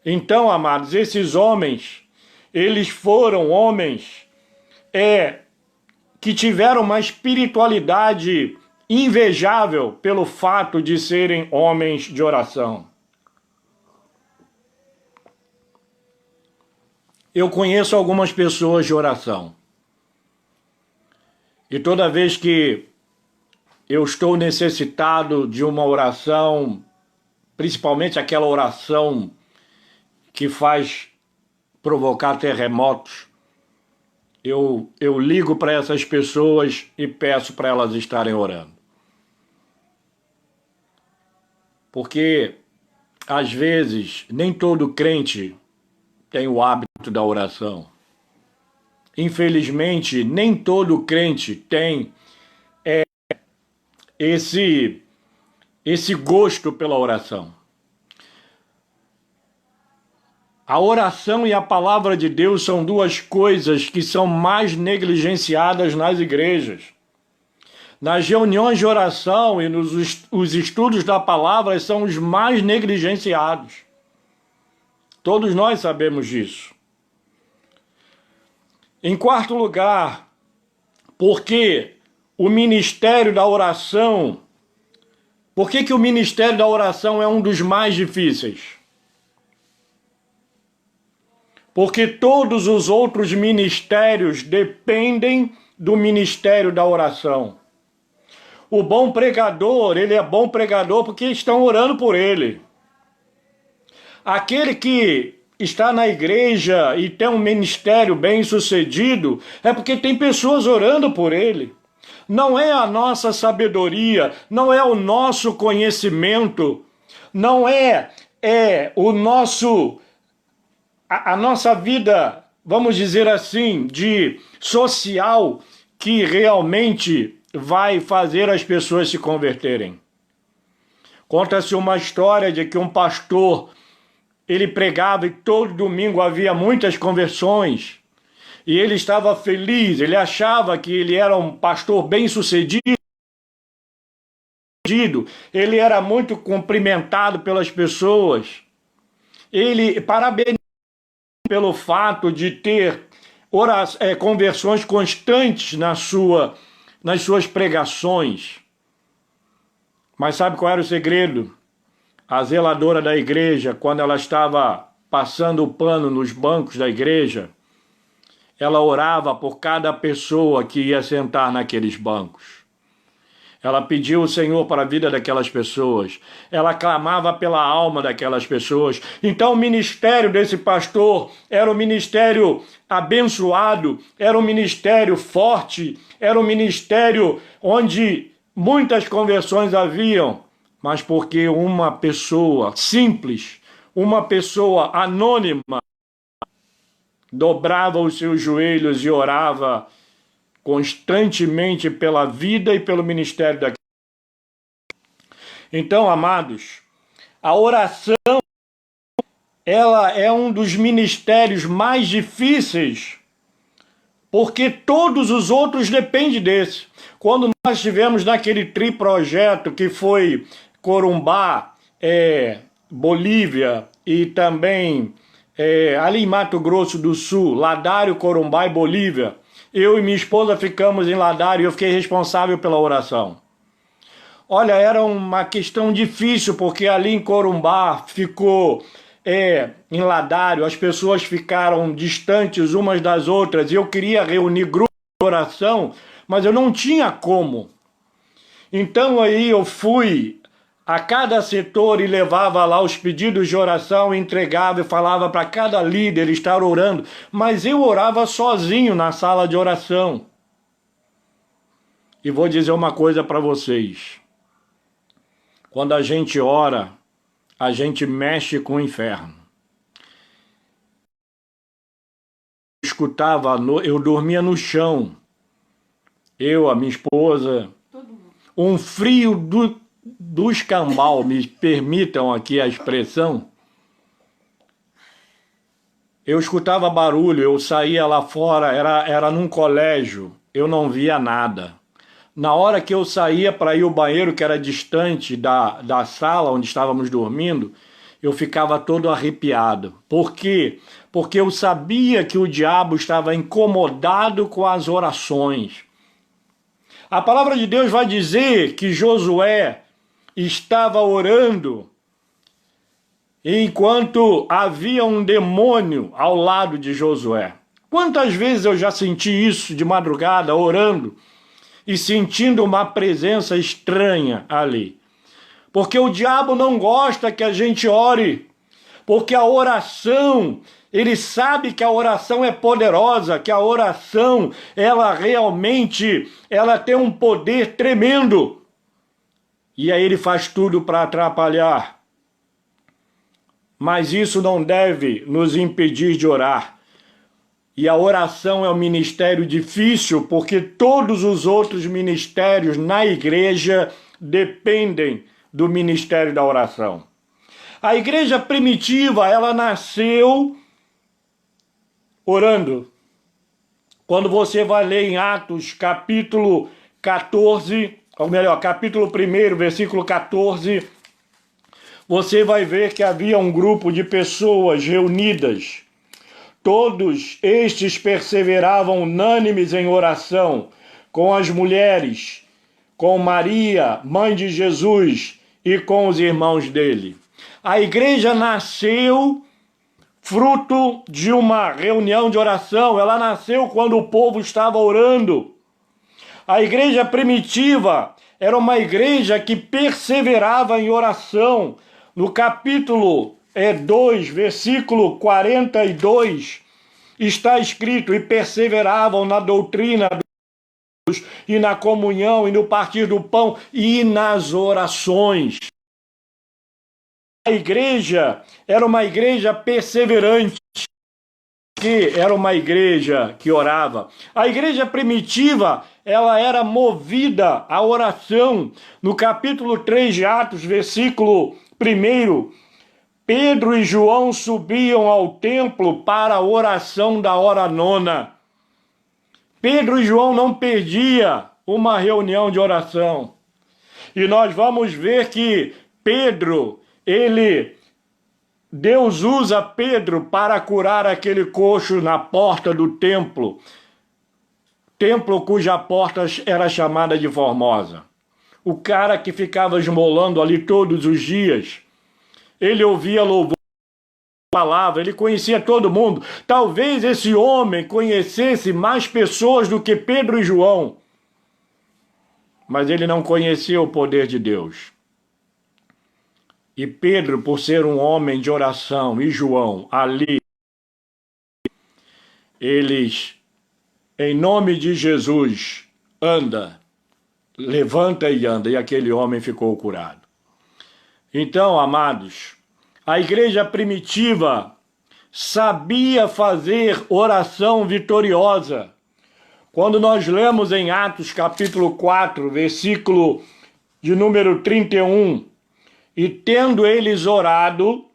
Então, amados, esses homens, eles foram homens que tiveram uma espiritualidade invejável pelo fato de serem homens de oração. Eu conheço algumas pessoas de oração. E toda vez que eu estou necessitado de uma oração, principalmente aquela oração que faz provocar terremotos, eu ligo para essas pessoas e peço para elas estarem orando. Porque, às vezes, nem todo crente tem o hábito da oração. Infelizmente, nem todo crente tem esse gosto pela oração. A oração e a palavra de Deus são duas coisas que são mais negligenciadas nas igrejas. Nas reuniões de oração e os estudos da palavra são os mais negligenciados. Todos nós sabemos disso. Em quarto lugar, porque o ministério da oração, por que o ministério da oração é um dos mais difíceis? Porque todos os outros ministérios dependem do ministério da oração. O bom pregador, ele é bom pregador porque estão orando por ele. Aquele que está na igreja e tem um ministério bem sucedido é porque tem pessoas orando por ele. Não é a nossa sabedoria, não é o nosso conhecimento, não é a nossa vida, vamos dizer assim, de social que realmente vai fazer as pessoas se converterem. Conta-se uma história de que um pastor, ele pregava e todo domingo havia muitas conversões. E ele estava feliz, ele achava que ele era um pastor bem-sucedido. Ele era muito cumprimentado pelas pessoas. Ele parabenizava pelo fato de ter conversões constantes nas suas pregações. Mas sabe qual era o segredo? A zeladora da igreja, quando ela estava passando o pano nos bancos da igreja, ela orava por cada pessoa que ia sentar naqueles bancos. Ela pediu o Senhor para a vida daquelas pessoas. Ela clamava pela alma daquelas pessoas. Então o ministério desse pastor era um ministério abençoado, era um ministério forte, era um ministério onde muitas conversões haviam, mas porque uma pessoa simples, uma pessoa anônima, dobrava os seus joelhos e orava constantemente pela vida e pelo ministério daquele. Então, amados, a oração ela é um dos ministérios mais difíceis, porque todos os outros dependem desse. Quando nós estivemos naquele triprojeto que foi Corumbá, Bolívia e também ali em Mato Grosso do Sul, Ladário, Corumbá e Bolívia, eu e minha esposa ficamos em Ladário e eu fiquei responsável pela oração. Olha, era uma questão difícil, porque ali em Corumbá ficou, em Ladário, as pessoas ficaram distantes umas das outras, e eu queria reunir grupos de oração, mas eu não tinha como. Então aí eu fui a cada setor e levava lá os pedidos de oração, entregava e falava para cada líder estar orando, mas eu orava sozinho na sala de oração. E vou dizer uma coisa para vocês. Quando a gente ora, a gente mexe com o inferno. Eu dormia no chão. Eu, a minha esposa, um frio do escambau, me permitam aqui a expressão. Eu escutava barulho, eu saía lá fora, era num colégio, eu não via nada. Na hora que eu saía para ir ao banheiro, que era distante da sala onde estávamos dormindo, eu ficava todo arrepiado. Por quê? Porque eu sabia que o diabo estava incomodado com as orações. A palavra de Deus vai dizer que Josué estava orando enquanto havia um demônio ao lado de Josué. Quantas vezes eu já senti isso de madrugada, orando, e sentindo uma presença estranha ali. Porque o diabo não gosta que a gente ore, porque a oração, ele sabe que a oração é poderosa, que a oração, ela realmente, ela tem um poder tremendo. E aí ele faz tudo para atrapalhar. Mas isso não deve nos impedir de orar. E a oração é um ministério difícil, porque todos os outros ministérios na igreja dependem do ministério da oração. A igreja primitiva, ela nasceu orando. Quando você vai ler em Atos, capítulo 14, ou melhor, capítulo 1, versículo 14, você vai ver que havia um grupo de pessoas reunidas. Todos estes perseveravam unânimes em oração, com as mulheres, com Maria, mãe de Jesus, e com os irmãos dele. A igreja nasceu fruto de uma reunião de oração, ela nasceu quando o povo estava orando. A igreja primitiva era uma igreja que perseverava em oração. No capítulo 2, versículo 42, está escrito: e perseveravam na doutrina e na comunhão, e no partir do pão, e nas orações. A igreja era uma igreja perseverante, que era uma igreja que orava. A igreja primitiva, ela era movida à oração. No capítulo 3 de Atos, versículo 1, Pedro e João subiam ao templo para a oração da hora nona. Pedro e João não perdiam uma reunião de oração. E nós vamos ver que Pedro, Deus usa Pedro para curar aquele coxo na porta do templo. Templo cuja porta era chamada de Formosa. O cara que ficava esmolando ali todos os dias, ele ouvia louvor, palavra, ele conhecia todo mundo. Talvez esse homem conhecesse mais pessoas do que Pedro e João, mas ele não conhecia o poder de Deus. E Pedro, por ser um homem de oração, e João, ali, eles, em nome de Jesus, levanta e anda, e aquele homem ficou curado. Então, amados, a igreja primitiva sabia fazer oração vitoriosa. Quando nós lemos em Atos capítulo 4, versículo de número 31, e tendo eles orado,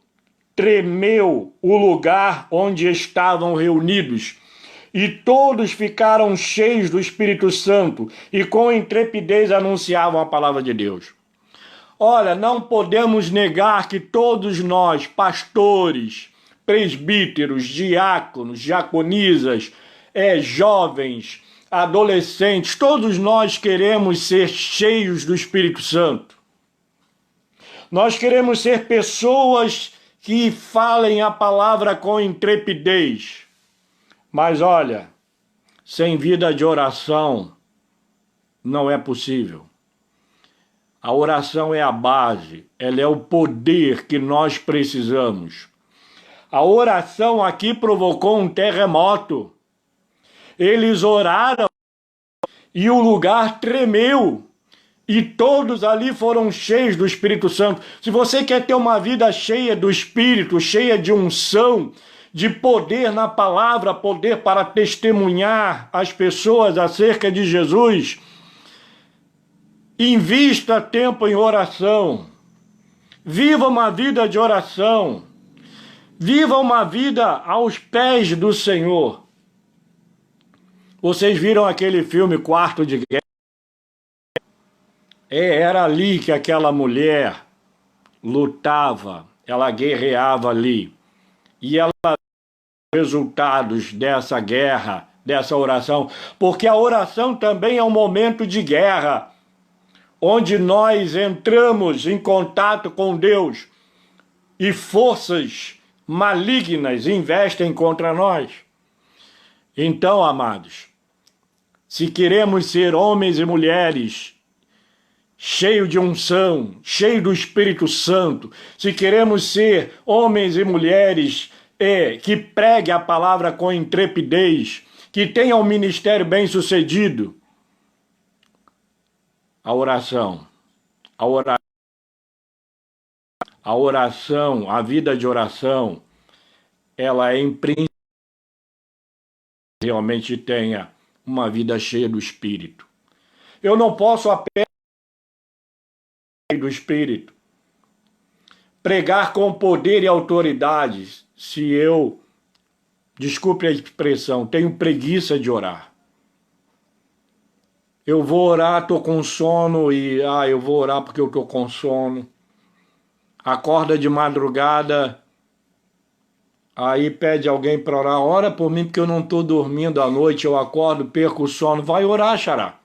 tremeu o lugar onde estavam reunidos, e todos ficaram cheios do Espírito Santo e com intrepidez anunciavam a palavra de Deus. Olha, não podemos negar que todos nós, pastores, presbíteros, diáconos, diaconisas, jovens, adolescentes, todos nós queremos ser cheios do Espírito Santo. Nós queremos ser pessoas que falem a palavra com intrepidez. Mas olha, sem vida de oração não é possível. A oração é a base, ela é o poder que nós precisamos. A oração aqui provocou um terremoto. Eles oraram e o lugar tremeu. E todos ali foram cheios do Espírito Santo. Se você quer ter uma vida cheia do Espírito, cheia de unção, de poder na palavra, poder para testemunhar as pessoas acerca de Jesus, invista tempo em oração. Viva uma vida de oração. Viva uma vida aos pés do Senhor. Vocês viram aquele filme Quarto de Guerra? Era ali que aquela mulher lutava, ela guerreava ali. E ela resultados dessa guerra, dessa oração, porque a oração também é um momento de guerra, onde nós entramos em contato com Deus e forças malignas investem contra nós. Então, amados, se queremos ser homens e mulheres cheios de unção, cheios do Espírito Santo, se queremos ser homens e mulheres que pregue a palavra com intrepidez, que tenha um ministério bem sucedido, a oração, a vida de oração, ela é imprescindível, realmente tenha uma vida cheia do Espírito. Eu não posso apenas do Espírito pregar com poder e autoridade se eu, desculpe a expressão, tenho preguiça de orar. Eu vou orar, estou com sono e eu vou orar porque eu estou com sono. Acorda de madrugada, aí pede alguém para orar, ora por mim porque eu não estou dormindo à noite, eu acordo, perco o sono, vai orar, xará.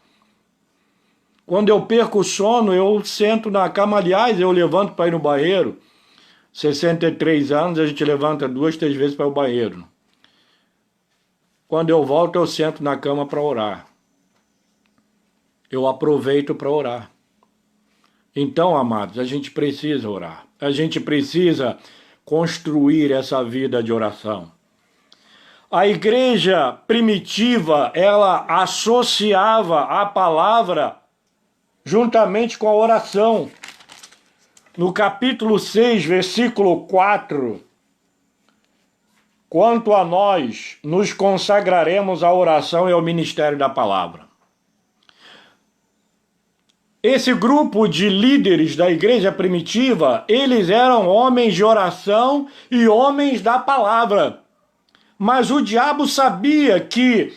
Quando eu perco o sono, eu sento na cama, aliás, eu levanto para ir no banheiro. 63 anos, a gente levanta 2, 3 vezes para o banheiro. Quando eu volto, eu sento na cama para orar. Eu aproveito para orar. Então, amados, a gente precisa orar. A gente precisa construir essa vida de oração. A igreja primitiva, ela associava a palavra juntamente com a oração. No capítulo 6, versículo 4, quanto a nós, nos consagraremos à oração e ao ministério da palavra. Esse grupo de líderes da igreja primitiva, eles eram homens de oração e homens da palavra. Mas o diabo sabia que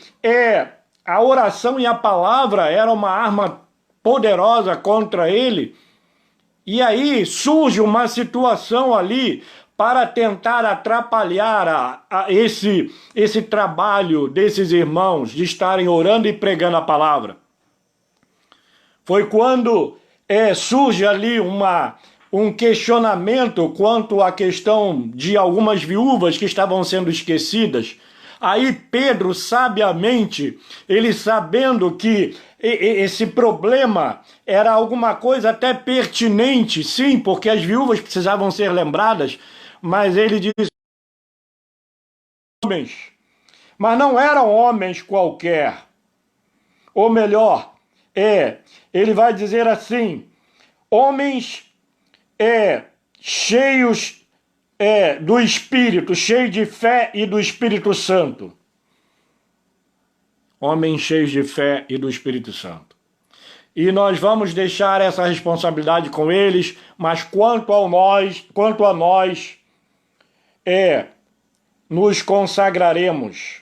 a oração e a palavra eram uma arma poderosa contra ele. E aí surge uma situação ali para tentar atrapalhar esse trabalho desses irmãos de estarem orando e pregando a palavra. Foi quando surge ali um questionamento quanto à questão de algumas viúvas que estavam sendo esquecidas. Aí Pedro, sabiamente, ele sabendo que esse problema era alguma coisa até pertinente, sim, porque as viúvas precisavam ser lembradas, mas ele diz homens, mas não eram homens qualquer. Ou melhor, ele vai dizer assim, homens cheios do Espírito, cheios de fé e do Espírito Santo. Homens cheios de fé e do Espírito Santo. E nós vamos deixar essa responsabilidade com eles, mas quanto a nós, nos consagraremos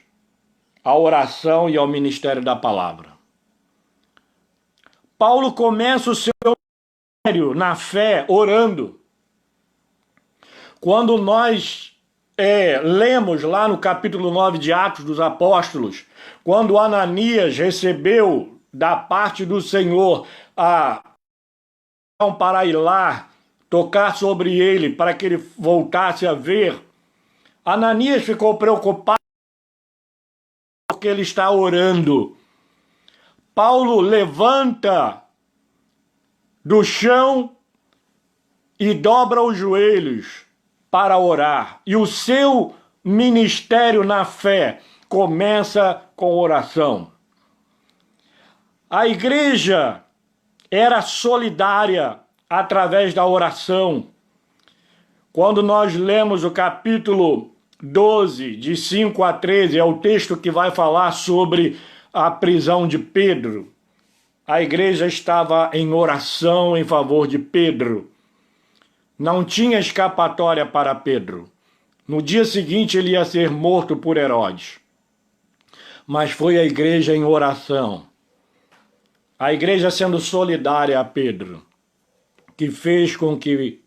à oração e ao ministério da palavra. Paulo começa o seu ministério na fé, orando. Quando nós lemos lá no capítulo 9 de Atos dos Apóstolos, quando Ananias recebeu da parte do Senhor a para ir lá, tocar sobre ele, para que ele voltasse a ver, Ananias ficou preocupado porque ele está orando. Paulo levanta do chão e dobra os joelhos para orar. E o seu ministério na fé começa com oração. A igreja era solidária através da oração. Quando nós lemos o capítulo 12, de 5 a 13, é o texto que vai falar sobre a prisão de Pedro. A igreja estava em oração em favor de Pedro. Não tinha escapatória para Pedro. No dia seguinte ele ia ser morto por Herodes. Mas foi a igreja em oração, a igreja sendo solidária a Pedro, que fez com que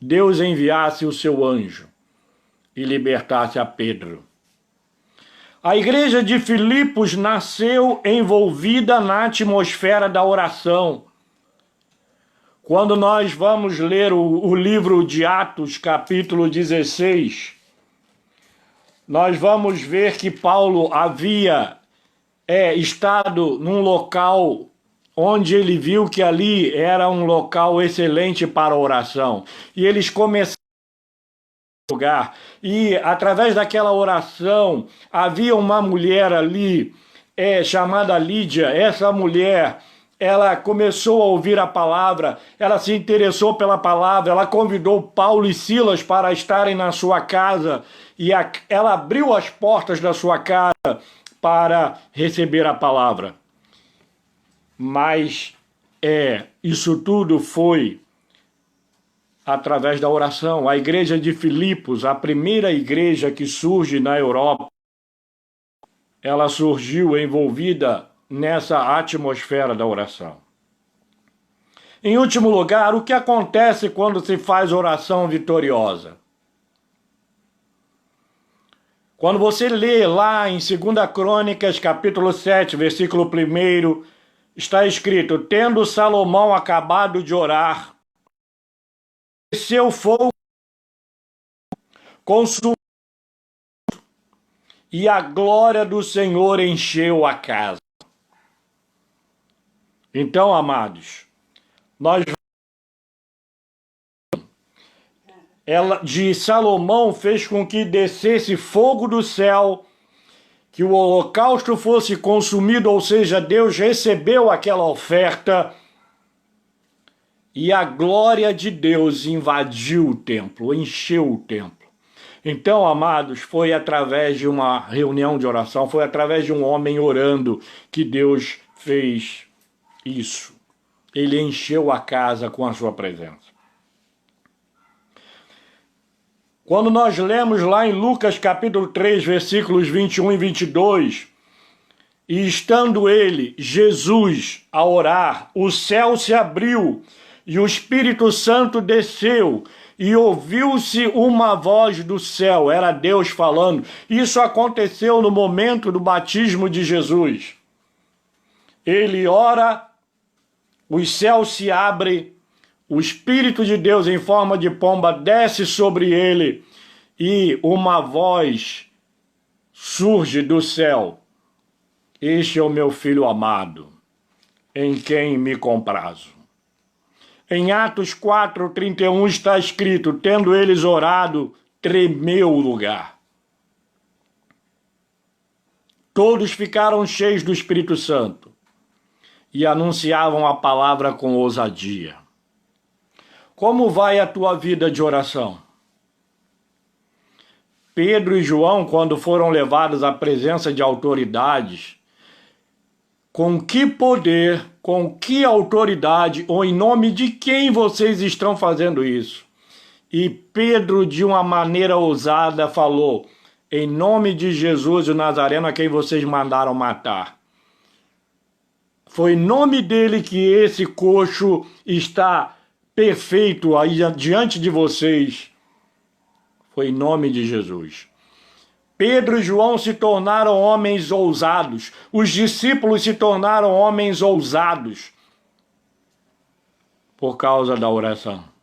Deus enviasse o seu anjo e libertasse a Pedro. A igreja de Filipos nasceu envolvida na atmosfera da oração. Quando nós vamos ler o livro de Atos, capítulo 16, nós vamos ver que Paulo havia estado num local onde ele viu que ali era um local excelente para oração. E eles começaram a lugar. E através daquela oração, havia uma mulher ali, chamada Lídia. Essa mulher, ela começou a ouvir a palavra, ela se interessou pela palavra, ela convidou Paulo e Silas para estarem na sua casa, e ela abriu as portas da sua casa para receber a palavra. Mas isso tudo foi através da oração. A igreja de Filipos, a primeira igreja que surge na Europa, ela surgiu envolvida nessa atmosfera da oração. Em último lugar, o que acontece quando se faz oração vitoriosa? Quando você lê lá em 2 Crônicas, capítulo 7, versículo 1, está escrito: tendo Salomão acabado de orar, desceu fogo consumido, e a glória do Senhor encheu a casa. Então, amados, ela de Salomão fez com que descesse fogo do céu, que o holocausto fosse consumido, ou seja, Deus recebeu aquela oferta e a glória de Deus invadiu o templo, encheu o templo. Então, amados, foi através de uma reunião de oração, foi através de um homem orando que Deus fez isso. Ele encheu a casa com a sua presença. Quando nós lemos lá em Lucas capítulo 3, versículos 21 e 22, e estando ele, Jesus, a orar, o céu se abriu e o Espírito Santo desceu e ouviu-se uma voz do céu, era Deus falando. Isso aconteceu no momento do batismo de Jesus. Ele ora, os céus se abrem, o Espírito de Deus em forma de pomba desce sobre ele e uma voz surge do céu: este é o meu Filho amado, em quem me comprazo. Em Atos 4:31 está escrito: tendo eles orado, tremeu o lugar. Todos ficaram cheios do Espírito Santo e anunciavam a palavra com ousadia. Como vai a tua vida de oração? Pedro e João, quando foram levados à presença de autoridades, com que poder, com que autoridade ou em nome de quem vocês estão fazendo isso? E Pedro, de uma maneira ousada, falou: em nome de Jesus o Nazareno, a quem vocês mandaram matar. Foi em nome dele que esse coxo está perfeito aí diante de vocês. Foi em nome de Jesus. Pedro e João se tornaram homens ousados. Os discípulos se tornaram homens ousados por causa da oração.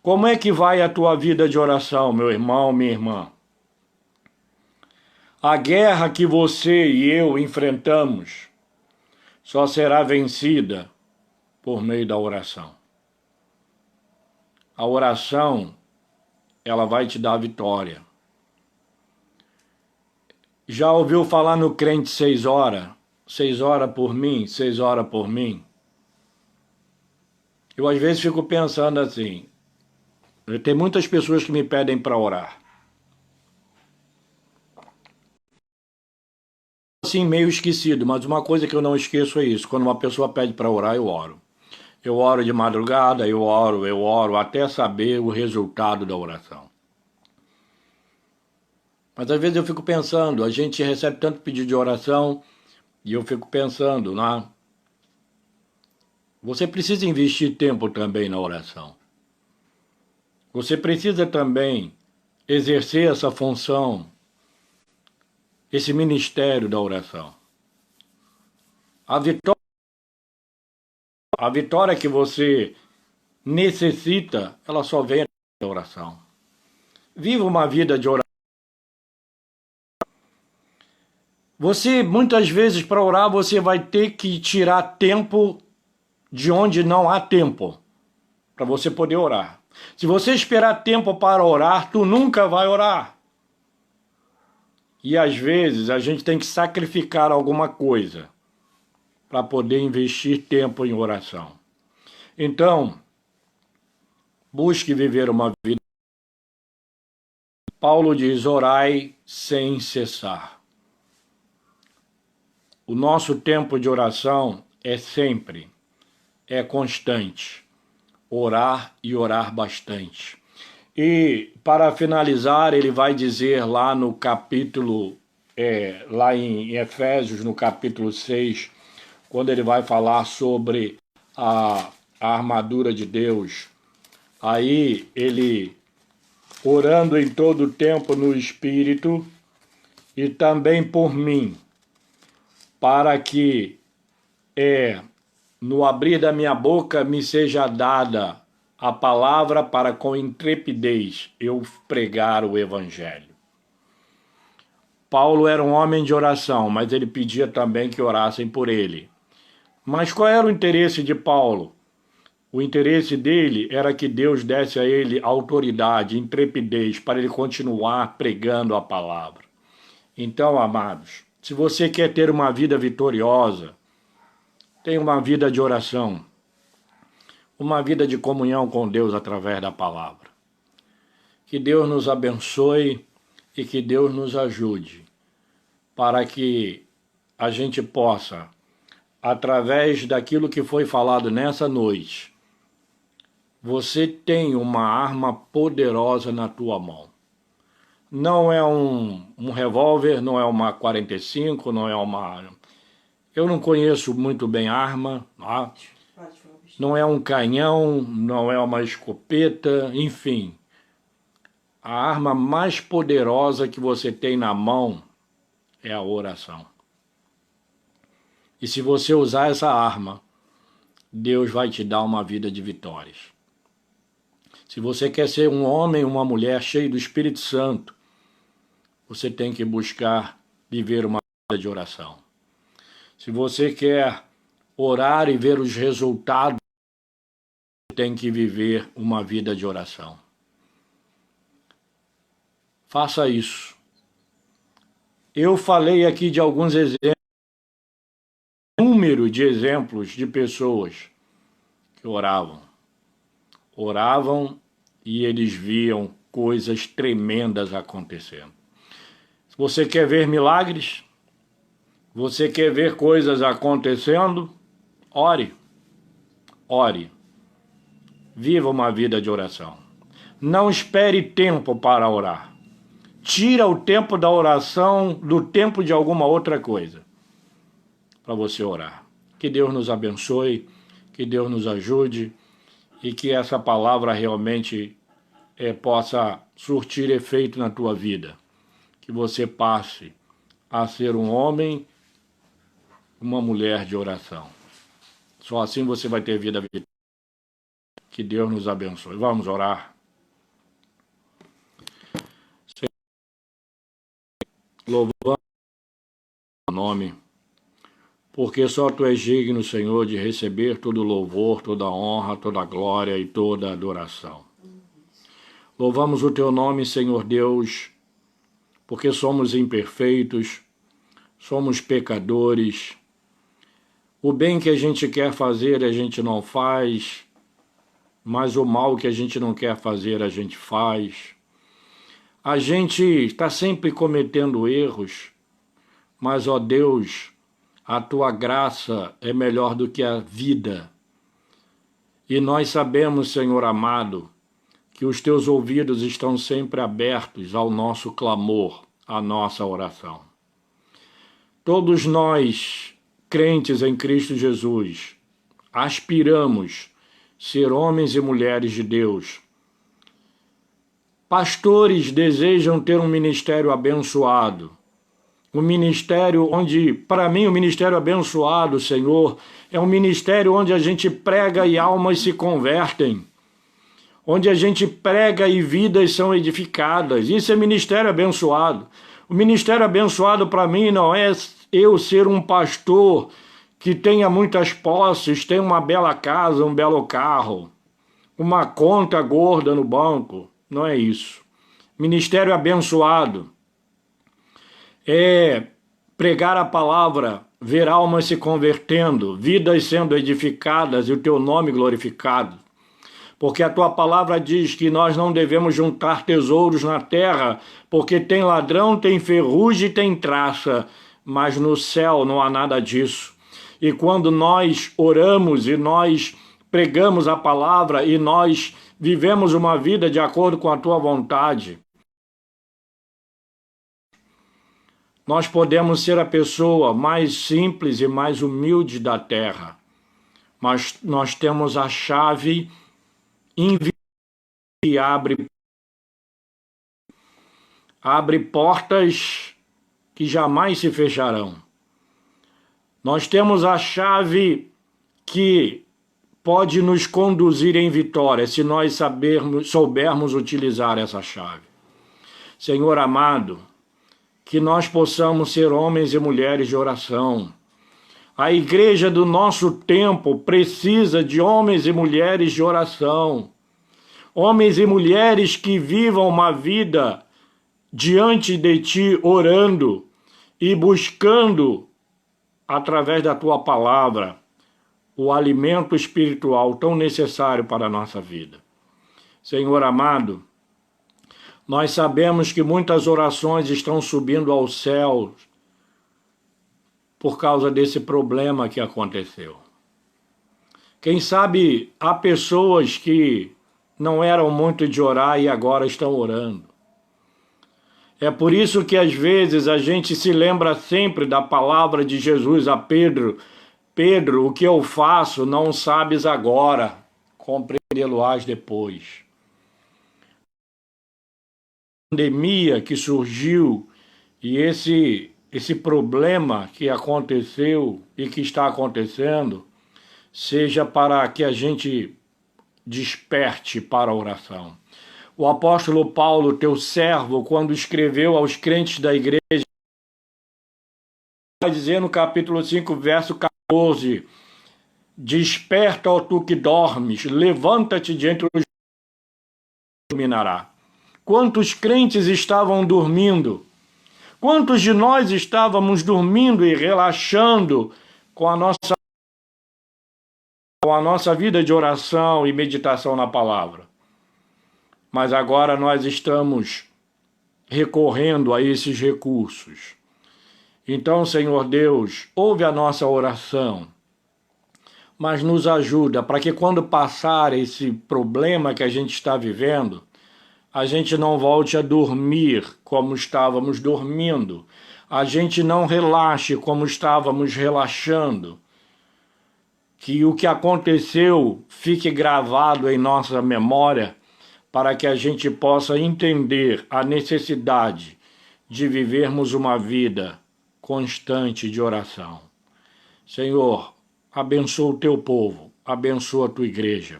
Como é que vai a tua vida de oração, meu irmão, minha irmã? A guerra que você e eu enfrentamos só será vencida por meio da oração. A oração, ela vai te dar vitória. Já ouviu falar no crente 6 horas? 6 horas por mim, 6 horas por mim? Eu às vezes fico pensando assim, tem muitas pessoas que me pedem para orar. Assim, meio esquecido, mas uma coisa que eu não esqueço é isso. Quando uma pessoa pede para orar, eu oro. Eu oro de madrugada, eu oro, até saber o resultado da oração. Mas às vezes eu fico pensando, a gente recebe tanto pedido de oração, e eu fico pensando, né? Você precisa investir tempo também na oração. Você precisa também exercer essa função, esse ministério da oração. A vitória que você necessita, ela só vem da oração. Viva uma vida de oração. Você, muitas vezes, para orar, você vai ter que tirar tempo de onde não há tempo, para você poder orar. Se você esperar tempo para orar, tu nunca vai orar. E às vezes a gente tem que sacrificar alguma coisa para poder investir tempo em oração. Então, busque viver uma vida. Paulo diz, orai sem cessar. O nosso tempo de oração é sempre, é constante. Orar e orar bastante. E para finalizar, ele vai dizer lá no capítulo, lá em Efésios, no capítulo 6, quando ele vai falar sobre a armadura de Deus. Aí ele, orando em todo o tempo no Espírito, e também por mim, para que no abrir da minha boca me seja dada a palavra para com intrepidez eu pregar o Evangelho. Paulo era um homem de oração, mas ele pedia também que orassem por ele. Mas qual era o interesse de Paulo? O interesse dele era que Deus desse a ele autoridade, intrepidez, para ele continuar pregando a palavra. Então, amados, se você quer ter uma vida vitoriosa, tenha uma vida de oração, uma vida de comunhão com Deus através da palavra. Que Deus nos abençoe e que Deus nos ajude para que a gente possa, através daquilo que foi falado nessa noite, você tem uma arma poderosa na tua mão. Não é um revólver, não é uma 45, não é uma... Eu não conheço muito bem arma, tá? Não é um canhão, não é uma escopeta, enfim. A arma mais poderosa que você tem na mão é a oração. E se você usar essa arma, Deus vai te dar uma vida de vitórias. Se você quer ser um homem, uma mulher cheio do Espírito Santo, você tem que buscar viver uma vida de oração. Se você quer orar e ver os resultados, tem que viver uma vida de oração. Faça isso. Eu falei aqui de alguns exemplos, número de exemplos de pessoas que oravam. Oravam e eles viam coisas tremendas acontecendo. Se você quer ver milagres, você quer ver coisas acontecendo, ore. Ore. Viva uma vida de oração. Não espere tempo para orar. Tira o tempo da oração do tempo de alguma outra coisa para você orar. Que Deus nos abençoe, que Deus nos ajude e que essa palavra realmente possa surtir efeito na tua vida. Que você passe a ser um homem, uma mulher de oração. Só assim você vai ter vida vital. Que Deus nos abençoe. Vamos orar. Louvamos o nome, porque só Tu és digno, Senhor, de receber todo louvor, toda honra, toda glória e toda adoração. Louvamos o Teu nome, Senhor Deus, porque somos imperfeitos, somos pecadores. O bem que a gente quer fazer, a gente não faz, mas o mal que a gente não quer fazer, a gente faz. A gente está sempre cometendo erros, mas, ó Deus, a Tua graça é melhor do que a vida. E nós sabemos, Senhor amado, que os Teus ouvidos estão sempre abertos ao nosso clamor, à nossa oração. Todos nós, crentes em Cristo Jesus, aspiramos ser homens e mulheres de Deus. Pastores desejam ter um ministério abençoado. Um ministério onde, para mim, o ministério abençoado, Senhor, é um ministério onde a gente prega e almas se convertem. Onde a gente prega e vidas são edificadas. Isso é ministério abençoado. O ministério abençoado para mim não é eu ser um pastor que tenha muitas posses, tenha uma bela casa, um belo carro, uma conta gorda no banco. Não é isso. Ministério abençoado é pregar a palavra, ver almas se convertendo, vidas sendo edificadas e o Teu nome glorificado. Porque a Tua palavra diz que nós não devemos juntar tesouros na terra, porque tem ladrão, tem ferrugem, tem traça, mas no céu não há nada disso. E quando nós oramos e nós pregamos a palavra e nós vivemos uma vida de acordo com a Tua vontade, nós podemos ser a pessoa mais simples e mais humilde da terra, mas nós temos a chave que abre portas que jamais se fecharão. Nós temos a chave que pode nos conduzir em vitória, se nós soubermos utilizar essa chave. Senhor amado, que nós possamos ser homens e mulheres de oração. A igreja do nosso tempo precisa de homens e mulheres de oração. Homens e mulheres que vivam uma vida diante de Ti, orando e buscando, através da Tua palavra, o alimento espiritual tão necessário para a nossa vida. Senhor amado, nós sabemos que muitas orações estão subindo aos céus por causa desse problema que aconteceu. Quem sabe há pessoas que não eram muito de orar e agora estão orando. É por isso que às vezes a gente se lembra sempre da palavra de Jesus a Pedro: Pedro, o que eu faço não sabes agora, compreendê-lo-ás depois. A pandemia que surgiu e esse problema que aconteceu e que está acontecendo, seja para que a gente desperte para a oração. O apóstolo Paulo, teu servo, quando escreveu aos crentes da igreja, vai dizer no capítulo 5, verso 14, desperta, ó tu que dormes, levanta-te de entre os iluminará. Quantos crentes estavam dormindo? Quantos de nós estávamos dormindo e relaxando com a nossa vida de oração e meditação na palavra? Mas agora nós estamos recorrendo a esses recursos. Então, Senhor Deus, ouve a nossa oração, mas nos ajuda para que quando passar esse problema que a gente está vivendo, a gente não volte a dormir como estávamos dormindo, a gente não relaxe como estávamos relaxando, que o que aconteceu fique gravado em nossa memória para que a gente possa entender a necessidade de vivermos uma vida constante de oração. Senhor, abençoa o teu povo, abençoa a tua igreja.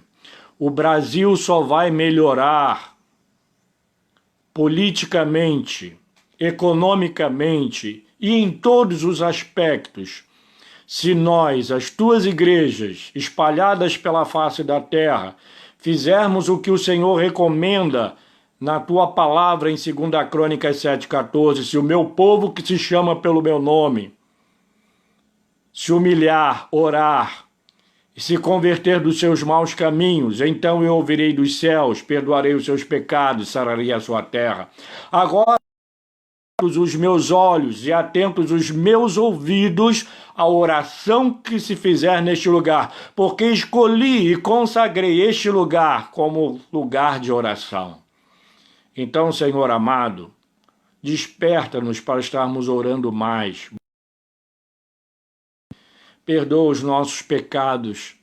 O Brasil só vai melhorar politicamente, economicamente e em todos os aspectos se nós, as tuas igrejas, espalhadas pela face da terra, fizermos o que o Senhor recomenda na tua palavra em 2 Crônicas 7,14, se o meu povo que se chama pelo meu nome se humilhar, orar e se converter dos seus maus caminhos, então eu ouvirei dos céus, perdoarei os seus pecados, sararei a sua terra. Agora, os meus olhos e atentos os meus ouvidos à oração que se fizer neste lugar, porque escolhi e consagrei este lugar como lugar de oração. Então, Senhor amado, desperta-nos para estarmos orando mais. Perdoa os nossos pecados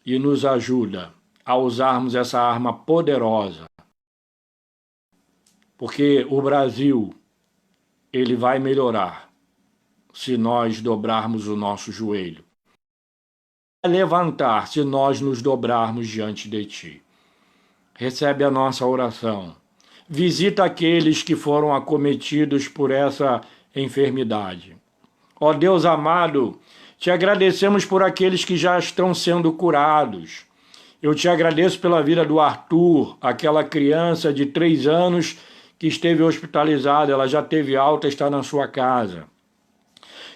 e nos ajuda a usarmos essa arma poderosa, porque o Brasil ele vai melhorar se nós dobrarmos o nosso joelho. Vai levantar se nós nos dobrarmos diante de Ti. Recebe a nossa oração. Visita aqueles que foram acometidos por essa enfermidade. Ó Deus amado, te agradecemos por aqueles que já estão sendo curados. Eu te agradeço pela vida do Arthur, aquela criança de 3 anos que esteve hospitalizada, ela já teve alta, está na sua casa.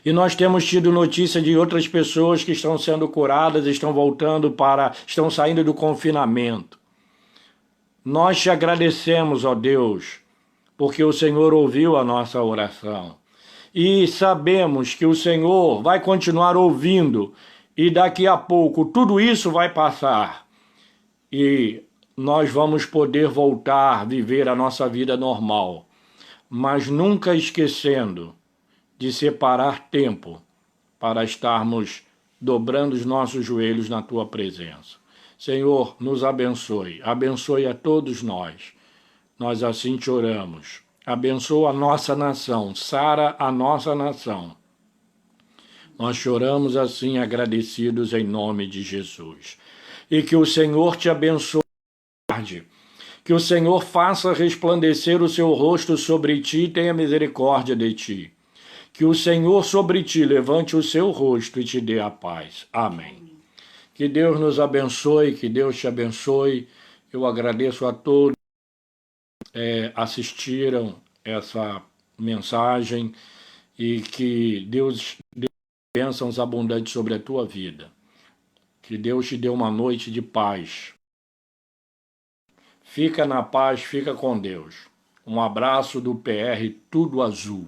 E nós temos tido notícia de outras pessoas que estão sendo curadas, estão saindo do confinamento. Nós te agradecemos, ó Deus, porque o Senhor ouviu a nossa oração. E sabemos que o Senhor vai continuar ouvindo e daqui a pouco tudo isso vai passar. E nós vamos poder voltar a viver a nossa vida normal, mas nunca esquecendo de separar tempo para estarmos dobrando os nossos joelhos na Tua presença. Senhor, nos abençoe, abençoe a todos nós. Nós assim te oramos. Abençoa a nossa nação, sara a nossa nação. Nós choramos assim agradecidos em nome de Jesus. E que o Senhor te abençoe. Que o Senhor faça resplandecer o seu rosto sobre ti e tenha misericórdia de ti. Que o Senhor sobre ti levante o seu rosto e te dê a paz. Amém. Que Deus nos abençoe, que Deus te abençoe. Eu agradeço a todos que assistiram essa mensagem e que Deus dê bênçãos abundantes sobre a tua vida. Que Deus te dê uma noite de paz. Fica na paz, fica com Deus. Um abraço do PR Tudo Azul.